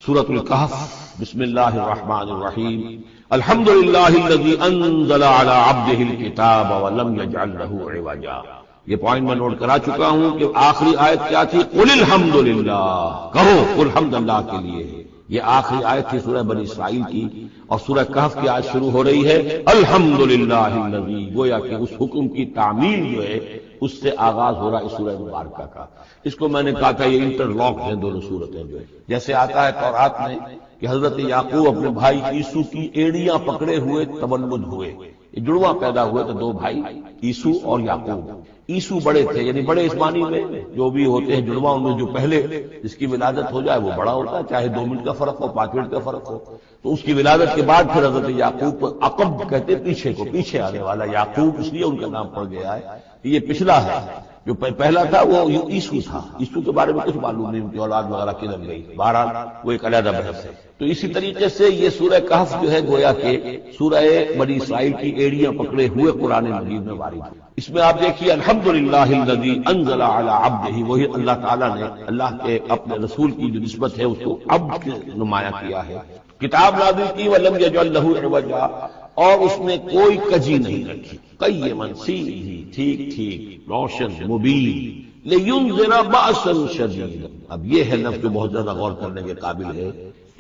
سورۃ الکہف بسم اللہ الرحمن الرحیم الحمد للہ الذی انزل علی عبدہ الکتاب ولم یجعل لہ عوجا۔ یہ پوائنٹ میں نوٹ کرا چکا ہوں کہ آخری آیت کیا تھی؟ قل الحمد للہ، کہو قل حمد اللہ کے لیے ہے۔ یہ آخری آیت تھی سورہ بنی اسرائیل کی، اور سورہ کہف کی آیت شروع ہو رہی ہے الحمد للہ الذی، گویا کہ اس حکم کی تعمیل جو ہے اس سے آغاز ہو رہا ہے سورہ مبارکہ کا۔ اس کو میں نے کہا تھا یہ انٹر لاک ہیں دونوں صورتیں، جو ہے جیسے آتا ہے تورات میں کہ حضرت یعقوب اپنے بھائی عیسو کی ایڑیاں پکڑے ہوئے تولد ہوئے، یہ جڑواں پیدا ہوئے تو دو بھائی عیسو اور یعقوب۔ عیسو بڑے تھے، یعنی بڑے اسمانی میں جو بھی ہوتے ہیں جڑواں، ان میں جو پہلے جس کی ولادت ہو جائے وہ بڑا ہوتا ہے، چاہے 2 منٹ کا فرق ہو 5 منٹ کا فرق ہو۔ تو اس کی ولادت کے بعد پھر حضرت یعقوب کو عقب کہتے پیچھے کو، پیچھے آنے والا یعقوب اس لیے ان کا نام پڑ گیا ہے۔ یہ پچھلا ہے، جو پہلا تھا وہ عیسو تھا۔ عیسو کے بارے میں کچھ معلوم نہیں، ان کی اولاد وغیرہ کدھر گئی، بہرحال وہ ایک علیحدہ بحث ہے۔ تو اسی طریقے سے یہ سورہ کہف جو ہے گویا کہ سورہ بنی اسرائیل کی ایڑیاں پکڑے ہوئے قرآن مجید میں وارد ہے۔ اس میں آپ دیکھیے الحمدللہ الذی انزل علی عبدہ، وہی اللہ تعالیٰ نے اللہ کے اپنے رسول کی جو نسبت ہے اس کو عبد نمایاں کیا ہے۔ کتاب نازل کی ولم یجعل لہ عوجا، اور اس میں کوئی کجی نہیں رکھی، قیما سیدھی، ٹھیک ٹھیک، روشن مبین، لینذر بأسا شدیدا۔ اب یہ ہے لفظ جو بہت زیادہ غور کرنے کے قابل ہے۔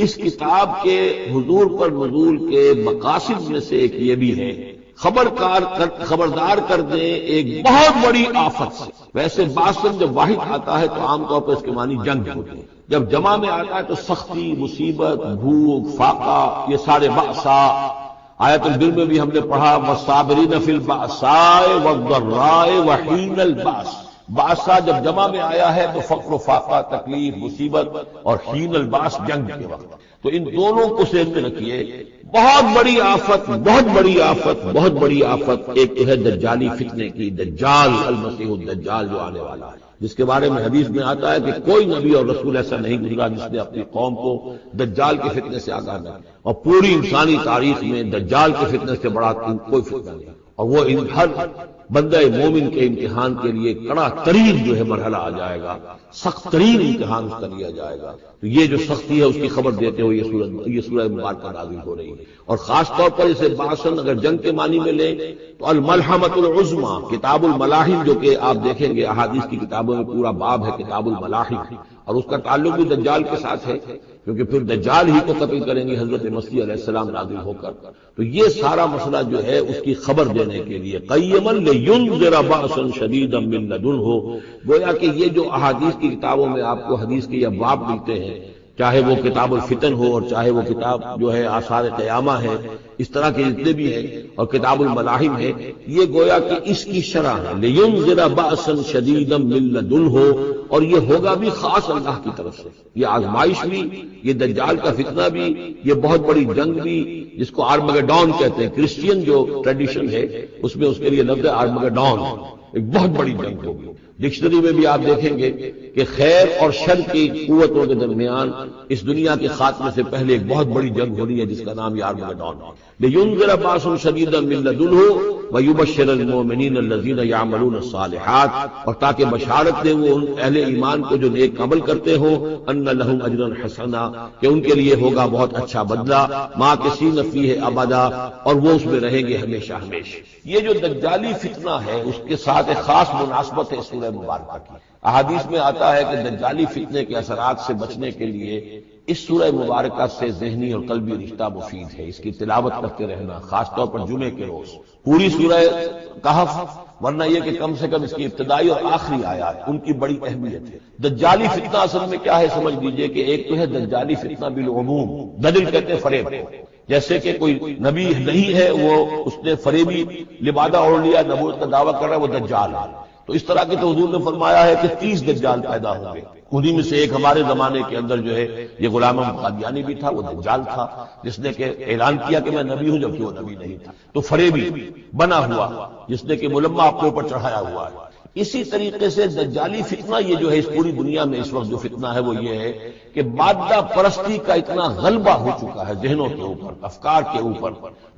اس کتاب کے حضور پر نزول کے مقاصد میں سے ایک یہ بھی ہے خبردار کر دیں ایک بہت بڑی آفت سے۔ ویسے باسن جب واحد آتا ہے تو عام طور پر اس کے معنی جنگ ہوتے ہیں، جب جمع میں آتا ہے تو سختی، مصیبت، بھوک، فاقہ، یہ سارے بأسا۔ آیت البر میں بھی ہم نے پڑھا والصابرین فی البأساء والضراء وحین البأس۔ بأسا جب جمع میں آیا ہے تو فقر و فاقہ، تکلیف، مصیبت، اور حین الباس جنگ کے وقت۔ تو ان دونوں کو ذہن میں رکھیے، بہت بڑی آفت، بہت بڑی آفت، بہت بڑی آفت ایک تو ہے دجالی فتنے کی، دجال المسیح الدجال جو آنے والا ہے، جس کے بارے میں حدیث میں آتا ہے کہ کوئی نبی اور رسول ایسا نہیں گزرا جس نے اپنی قوم کو دجال کے فتنے سے آگاہ نہ کیا، اور پوری انسانی تاریخ میں دجال کے فتنے سے بڑا کوئی فتنہ نہیں، اور وہ ہر بندہ مومن کے امتحان کے لیے کڑا ترین جو ہے مرحلہ آ جائے گا، سخت ترین امتحان اس کا لیا جائے گا۔ تو یہ جو سختی ہے اس کی خبر دیتے ہوئے یہ سورہ مبارکہ نازل ہو رہی ہے، اور خاص طور پر اسے باسن اگر جنگ کے معنی میں لیں تو الملحمۃ العظمیٰ، کتاب الملاحم، جو کہ آپ دیکھیں گے احادیث کی کتابوں میں پورا باب ہے کتاب الملاحم، اور اس کا تعلق بھی دجال کے ساتھ ہے، کیونکہ پھر دجال ہی کو قتل کریں گے حضرت مسیح علیہ السلام نازل ہو کر۔ تو یہ سارا مسئلہ جو ہے اس کی خبر دینے کے لیے قیما لینذر بأسا شدیدا من لدنہ، گویا کہ یہ جو احادیث کی کتابوں میں آپ کو حدیث کے ابواب ملتے ہیں، چاہے وہ کتاب الفتن ہو اور چاہے وہ کتاب جو ہے آثار قیامہ ہے، اس طرح کے جتنے بھی ہیں، اور کتاب الملاحم ہے، یہ گویا کہ اس کی شرح ہے لینذر بأسا شدیدا من لدنہ، اور یہ ہوگا بھی خاص اللہ کی طرف سے۔ یہ آزمائش بھی، یہ دجال کا فتنہ بھی، یہ بہت بڑی جنگ بھی، جس کو آرمگڈون کہتے ہیں، کرسچین جو ٹریڈیشن ہے اس میں اس کے لیے لفظ ہے آرمگڈون، ایک بہت بڑی جنگ ہوگی۔ ڈکشنری میں بھی آپ دیکھیں گے کہ خیر اور شر کی قوتوں کے درمیان اس دنیا کے خاتمے سے پہلے ایک بہت بڑی جنگ ہونی ہے جس کا نام آرمگڈون ہے۔ لینذر بأسا شدیدا من لدنہ ویبشر المؤمنین الذین یعملون الصالحات، اور تاکہ بشارت دیں وہ ان اہل ایمان کو جو نیک عمل کرتے ہوں، ان لہم اجرا حسنا، کہ ان کے لیے ہوگا بہت اچھا بدلہ، ماکثین فیہ ابدا، اور وہ اس میں رہیں گے ہمیشہ ہمیشہ۔ یہ جو دجالی فتنہ ہے اس کے ساتھ ایک خاص مناسبت ہے سورہ مبارکہ کی۔ احادیث میں آتا ہے کہ دجالی فتنے کے اثرات سے بچنے کے لیے اس سورہ مبارکہ سے ذہنی اور قلبی رشتہ مفید ہے، اس کی تلاوت کرتے رہنا، خاص طور پر جمعے کے روز پوری سورہ کہف، ورنہ یہ کہ کم سے کم اس کی ابتدائی اور آخری آیات ان کی بڑی اہمیت ہے۔ دجالی فتنہ اصل میں کیا ہے سمجھ لیجئے کہ ایک تو ہے دجالی فتنہ بالعموم، دجل کہتے ہیں فریب کو، جیسے کہ کوئی نبی نہیں ہے وہ اس نے فریبی لبادہ اوڑھ لیا، نبوت کا دعویٰ کر رہا ہے، وہ دجال ہے۔ تو اس طرح کی تو حضور نے فرمایا ہے کہ 30 دجال پیدا ہوں گے، انہی میں سے ایک ہمارے زمانے کے اندر جو ہے یہ غلام احمد قادیانی بھی تھا، وہ دجال تھا، جس نے کہ اعلان کیا کہ میں نبی ہوں جبکہ وہ نبی نہیں تھا۔ تو فریبی بنا ہوا جس نے کہ ملمہ اپنے اوپر چڑھایا ہوا ہے۔ اسی طریقے سے دجالی فتنہ یہ جو ہے اس پوری دنیا میں اس وقت جو فتنہ ہے وہ یہ ہے کہ مادہ پرستی کا اتنا غلبہ ہو چکا ہے ذہنوں کے اوپر، افکار کے اوپر،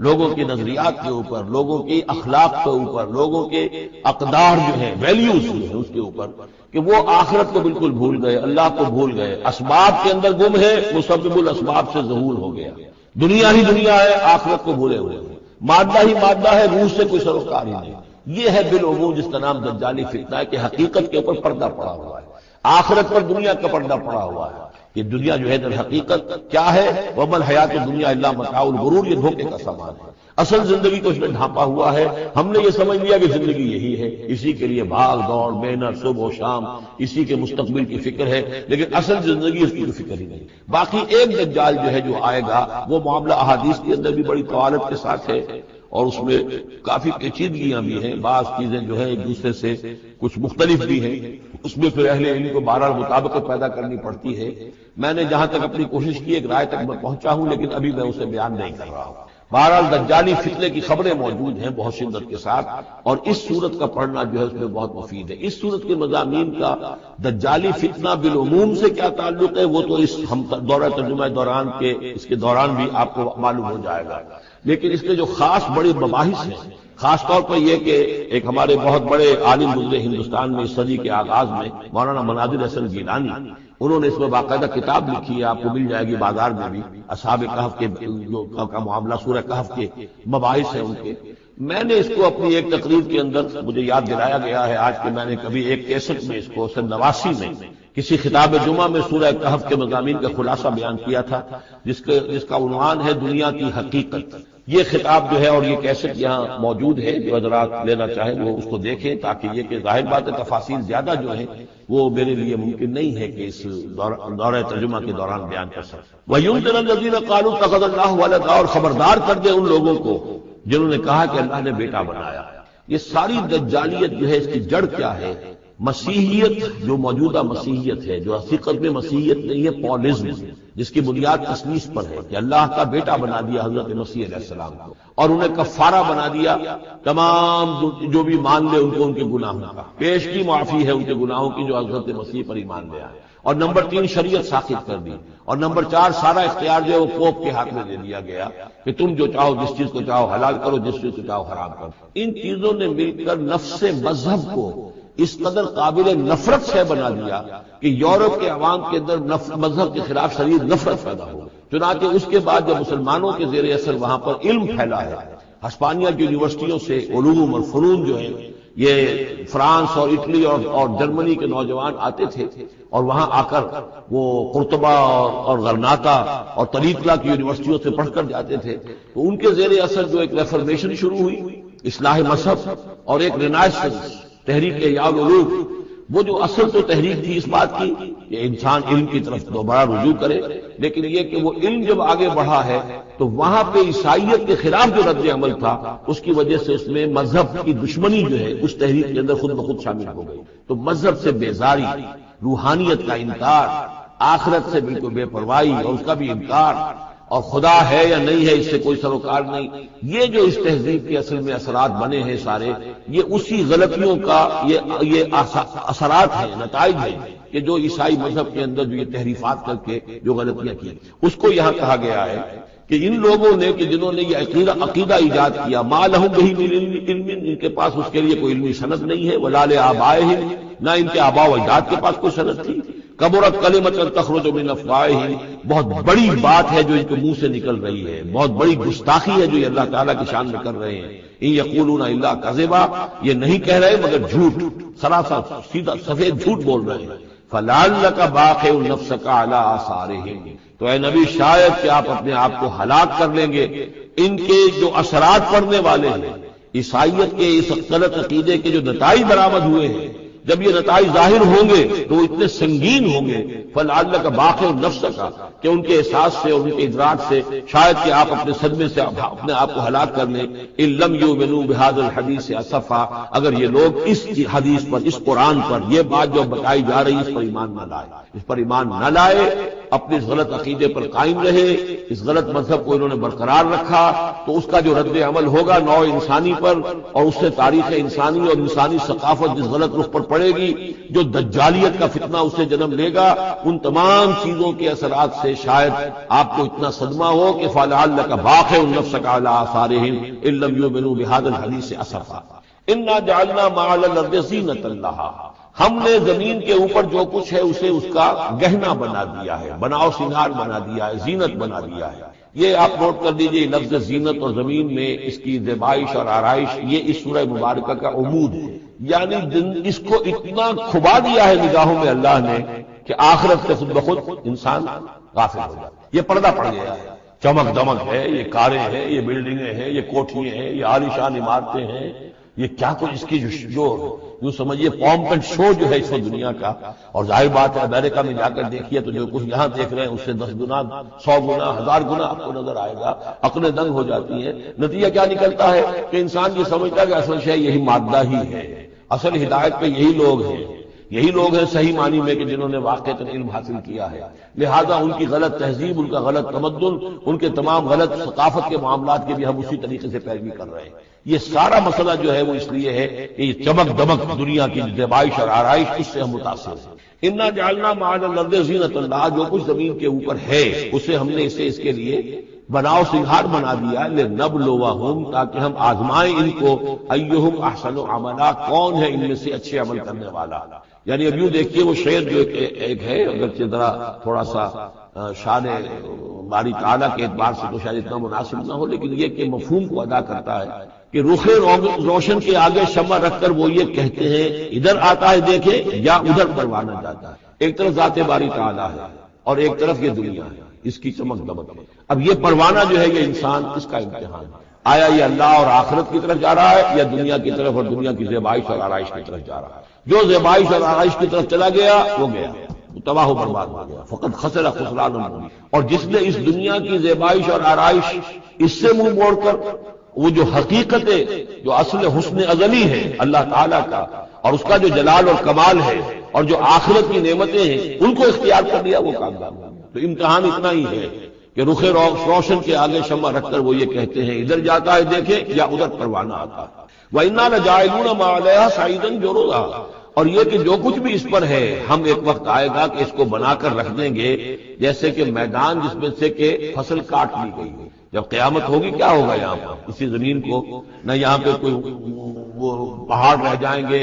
لوگوں کے نظریات کے اوپر، لوگوں کی اخلاق کے اوپر، لوگوں کے اقدار جو ہیں، ویلیوز جو ہیں اس کے اوپر، کہ وہ آخرت کو بالکل بھول گئے، اللہ کو بھول گئے، اسباب کے اندر گم ہے، مسبب الاسباب سے ظہور ہو گیا، دنیا ہی دنیا ہے، آخرت کو بھولے ہوئے ہیں، مادہ ہی مادہ ہے، روح سے کوئی سروکار ہی نہیں۔ یہ ہے بالعموم جس کا نام دجالی فتنہ ہے کہ حقیقت کے اوپر پردہ پڑا ہوا ہے، آخرت پر دنیا کا پردہ پڑا ہوا ہے۔ یہ دنیا جو ہے در حقیقت کیا ہے؟ وَمَا الْحَيَاةُ الدُّنْيَا إِلَّا مَتَاعُ الْغُرُورِ، یہ دھوکے کا سامان ہے۔ اصل زندگی کو اس میں ڈھانپا ہوا ہے، ہم نے یہ سمجھ لیا کہ زندگی یہی ہے، اسی کے لیے بھاگ دوڑ محنت صبح و شام، اسی کے مستقبل کی فکر ہے، لیکن اصل زندگی اس کی کوئی فکر ہی نہیں۔ باقی ایک دجال جو ہے جو آئے گا وہ معاملہ احادیث کے اندر بھی بڑی طوالت کے ساتھ ہے، اور اس میں کافی پیچیدگیاں بھی ہیں، بعض چیزیں جو ہیں ایک دوسرے سے کچھ مختلف بھی ہیں، اس میں پھر اہل علم کو بہرحال مطابقت پیدا کرنی پڑتی ہے۔ میں نے جہاں تک اپنی کوشش کی ایک رائے تک میں پہنچا ہوں، لیکن ابھی میں اسے بیان نہیں کر رہا ہوں۔ بہرحال دجالی فتنے کی خبریں موجود ہیں بہت شدت کے ساتھ، اور اس صورت کا پڑھنا جو ہے اس میں بہت مفید ہے۔ اس صورت کے مضامین کا دجالی فتنہ بالعموم سے کیا تعلق ہے وہ تو اس ہم دورہ ترجمہ دوران کے اس کے دوران بھی آپ کو معلوم ہو جائے گا، لیکن اس کے جو خاص بڑے مباحث ہیں، خاص طور پر یہ کہ ایک ہمارے بہت بڑے عالم گزرے ہندوستان میں اس صدی کے آغاز میں مولانا مناظر حسن گیلانی، انہوں نے اس میں باقاعدہ کتاب لکھی ہے، آپ کو مل جائے گی بازار میں بھی، اصحاب کہف کے جو کا معاملہ سورہ کہف کے مباحث ہیں ان کے۔ میں نے اس کو اپنی ایک تقریر کے اندر مجھے یاد دلایا گیا ہے آج کہ میں نے کبھی ایک کیسٹ میں اس کو سن 89 میں کسی خطاب جمعہ میں سورہ کہف کے مضامین کا خلاصہ بیان کیا تھا، جس کا عنوان ہے دنیا کی حقیقت۔ یہ خطاب جو ہے اور یہ کیسٹ یہاں موجود ہے، جو حضرات لینا چاہیں وہ اس کو دیکھیں، تاکہ یہ کہ ظاہر بات ہے تفاصیل زیادہ جو ہیں وہ میرے لیے ممکن نہیں ہے کہ اس دورہ ترجمہ کے دوران بیان کر سکیں۔ وَيُنذِرَ الَّذِينَ قَالُوا اتَّخَذَ اللَّهُ وَلَدًا، اور خبردار کر دے ان لوگوں کو جنہوں نے کہا کہ اللہ نے بیٹا بنایا۔ یہ ساری دجالیت جو ہے اس کی جڑ کیا ہے؟ مسیحیت، جو موجودہ مسیحیت ہے، جو حقیقت میں مسیحیت نہیں ہے، پولزم، جس کی بنیاد تثلیث پر ہے کہ اللہ کا بیٹا بنا دیا حضرت مسیح علیہ السلام کو، اور انہیں کفارہ بنا دیا تمام جو بھی مان لے ان کو ان کے گناہوں کا، پیش کی معافی ہے ان کے گناہوں کی جو حضرت مسیح پر ایمان لے آئے، اور نمبر 3 شریعت ساخت کر دی، اور نمبر 4 سارا اختیار جو ہے وہ پوپ کے ہاتھ میں دے دیا گیا کہ تم جو چاہو جس چیز کو چاہو حلال کرو، جس چیز کو چاہو حرام کرو۔ ان چیزوں نے مل کر نفس مذہب کو اس قدر قابل نفرت سے بنا دیا کہ یورپ کے عوام کے اندر مذہب کے خلاف شدید نفرت پیدا ہو۔ چنانچہ اس کے بعد جب مسلمانوں کے زیر اثر وہاں پر علم پھیلا ہے، ہسپانیہ کی یونیورسٹیوں سے علوم اور فنون جو ہیں یہ فرانس اور اٹلی اور جرمنی کے نوجوان آتے تھے، اور وہاں آ کر وہ قرطبہ اور غرناطہ اور طریقہ کی یونیورسٹیوں سے پڑھ کر جاتے تھے، تو ان کے زیر اثر جو ایک ریفرمیشن شروع ہوئی، اصلاح مذہب، اور ایک رینائسنس، تحریک احیاء العلوم، وہ جو اصل تو تحریک تھی اس بات کی کہ انسان علم کی طرف دوبارہ رجوع کرے، لیکن یہ کہ وہ علم جب آگے بڑھا ہے تو وہاں پہ عیسائیت کے خلاف جو رد عمل تھا اس کی وجہ سے اس میں مذہب کی دشمنی جو ہے اس تحریک کے اندر خود بخود شامل ہو گئی۔ تو مذہب سے بیزاری، روحانیت کا انکار، آخرت سے بالکل بے پرواہی اور اس کا بھی انکار، اور خدا ہے یا نہیں ہے اس سے کوئی سروکار نہیں، یہ جو اس تہذیب کے اصل میں اثرات بنے ہیں سارے، یہ اسی غلطیوں کا یہ اثرات ہیں، نتائج ہیں کہ جو عیسائی مذہب کے اندر جو یہ تحریفات کر کے جو غلطیاں کی، اس کو یہاں کہا گیا ہے کہ ان لوگوں نے کہ جنہوں نے یہ عقیدہ ایجاد کیا، ما لہم بہ من علم، ان کے پاس اس کے لیے کوئی علمی سند نہیں ہے، ولا لآبائہم، نہ ان کے آباء و اجداد کے پاس کوئی سند تھی، کبرت کلمۃ تخرج من افواہہم، بہت بڑی بات ہے جو ان کے منہ سے نکل رہی ہے، بہت بڑی گستاخی ہے جو یہ اللہ تعالیٰ کی شان میں کر رہے ہیں، ان یقولون الا کذبا، یہ نہیں کہہ رہے مگر جھوٹ، سراسر سیدھا سفید جھوٹ بول رہے ہیں، فلعلک باخع نفسک علی آثارہم، تو اے نبی شاید کہ آپ اپنے آپ کو ہلاک کر لیں گے ان کے جو اثرات پڑنے والے ہیں، عیسائیت کے اس غلط عقیدے کے جو نتائج برآمد ہوئے ہیں، جب یہ نتائج ظاہر ہوں گے تو اتنے سنگین ہوں گے، فلعلک باخع نفسک، کہ ان کے احساس سے اور ان کے ادراک سے شاید کہ آپ اپنے صدمے سے اپنے آپ کو ہلاک کر لیں، ان لم یؤمنوا بہذا الحدیث اسفا، اگر یہ لوگ اس حدیث پر، اس قرآن پر، یہ بات جو بتائی جا رہی ہے اس پر ایمان نہ لائے، اپنے اس غلط عقیدے پر قائم رہے، اس غلط مذہب کو انہوں نے برقرار رکھا، تو اس کا جو رد عمل ہوگا نوع انسانی پر، اور اس سے تاریخ انسانی اور انسانی ثقافت جس غلط رخ پر پڑے گی، جو دجالیت کا فتنہ اسے جنم لے گا، ان تمام چیزوں کے اثرات سے شاید آپ کو اتنا صدمہ ہو کہ فَلَعَلَّكَ بَاخِعٌ نَفْسَكَ عَلَىٰ آثَارِهِمْ إِن لَّمْ يُؤْمِنُوا بِهَٰذَا الْحَدِيثِ أَسَفًا إِنَّا جَعَلْنَا مَا عَلَى الْأَرْضِ زِينَةً لَّهَا، ہم نے زمین کے اوپر جو کچھ ہے اسے اس کا گہنا بنا دیا ہے، بناؤ سنگار بنا دیا ہے، زینت بنا دیا ہے۔ یہ آپ نوٹ کر دیجئے، لفظ زینت اور زمین میں اس کی زیبائش اور آرائش، یہ اس سورہ مبارکہ کا عمود ہے، یعنی اس کو اتنا کھبا دیا ہے نگاہوں میں اللہ نے کہ آخرت سے خود بخود انسان غافل ہو جائے۔ یہ پردہ پڑ گیا ہے، چمک دمک ہے، یہ کاریں ہیں، یہ بلڈنگیں ہیں، یہ کوٹھیاں ہیں، یہ عالیشان عمارتیں ہیں، یہ کیا کچھ اس کی جو یوں سمجھیے پومپ اینڈ شو جو ہے اس وقت دنیا کا، اور ظاہر بات ہے امریکہ میں جا کر دیکھیے تو جو کچھ یہاں دیکھ رہے ہیں اس سے 10 گنا 100 گنا 1000 گنا آپ کو نظر آئے گا، عقلیں دنگ ہو جاتی ہیں۔ نتیجہ کیا نکلتا ہے کہ انسان یہ سمجھتا ہے کہ اصل شے یہی مادہ ہی ہے، اصل ہدایت پہ یہی لوگ ہیں، یہی لوگ ہیں صحیح معنی میں کہ جنہوں نے واقعتاً علم حاصل کیا ہے، لہذا ان کی غلط تہذیب، ان کا غلط تمدن، ان کے تمام غلط ثقافت کے معاملات کے بھی ہم اسی طریقے سے پیروی کر رہے ہیں۔ یہ سارا مسئلہ جو ہے وہ اس لیے ہے کہ یہ چمک دمک دنیا کی زیبائش اور آرائش اس سے ہم متاثر ہیں۔ انا جعلنا ما علی الارض زینۃ اللہ، جو کچھ زمین کے اوپر ہے اسے ہم نے اسے اس کے لیے بناؤ سنگھار بنا دیا، لنبلوہم، تاکہ ہم آزمائیں ان کو، ایہم احسن عملا، کون ہے ان میں سے اچھے عمل کرنے والا۔ یعنی اب یوں دیکھیے وہ شعر جو ایک ہے، اگرچہ ذرا تھوڑا سا شان باری تعالیٰ کے اعتبار سے تو شاید اتنا مناسب نہ ہو، لیکن یہ کہ مفہوم کو ادا کرتا ہے کہ رخ روشن کے آگے شمع رکھ کر وہ یہ کہتے ہیں ادھر آتا ہے دیکھے یا ادھر پروانہ جاتا ہے۔ ایک طرف ذات باری تعالیٰ ہے اور ایک طرف یہ دنیا ہے، اس کی چمک دمک ہے۔ اب یہ پروانہ جو ہے یہ انسان، اس کا امتحان ہے، آیا یہ اللہ اور آخرت کی طرف جا رہا ہے یا دنیا کی طرف اور دنیا کی زیبائش اور آرائش کی طرف جا رہا ہے۔ جو زیبائش اور آرائش کی طرف چلا گیا وہ گیا، تباہ و برباد ہو گیا، فقط خسر خسران مبین۔ اور جس نے اس دنیا کی زیبائش اور آرائش اس سے منہ موڑ کر وہ جو حقیقت ہے، جو اصل حسن ازلی ہے اللہ تعالیٰ کا، اور اس کا جو جلال اور کمال ہے، اور جو آخرت کی نعمتیں ہیں ان کو اختیار کر لیا، وہ کامیاب ہو گیا۔ تو امتحان اتنا ہی ہے کہ رخ روشن کے آگے شمع رکھ کر وہ یہ کہتے ہیں ادھر جاتا ہے دیکھیں یا ادھر پروانہ آتا ہے۔ وَإِنَّا لَجَاعِلُونَ مَا عَلَيْهَا صَعِيدًا جُرُزًا، اور یہ کہ جو کچھ بھی اس پر ہے ہم ایک وقت آئے گا کہ اس کو بنا کر رکھ دیں گے جیسے کہ میدان جس میں سے کہ فصل کاٹ لی گئی ہے۔ جب قیامت ہوگی کیا ہوگا یہاں پر اسی زمین کو، نہ یہاں پہ کوئی وہ پہاڑ رہ جائیں گے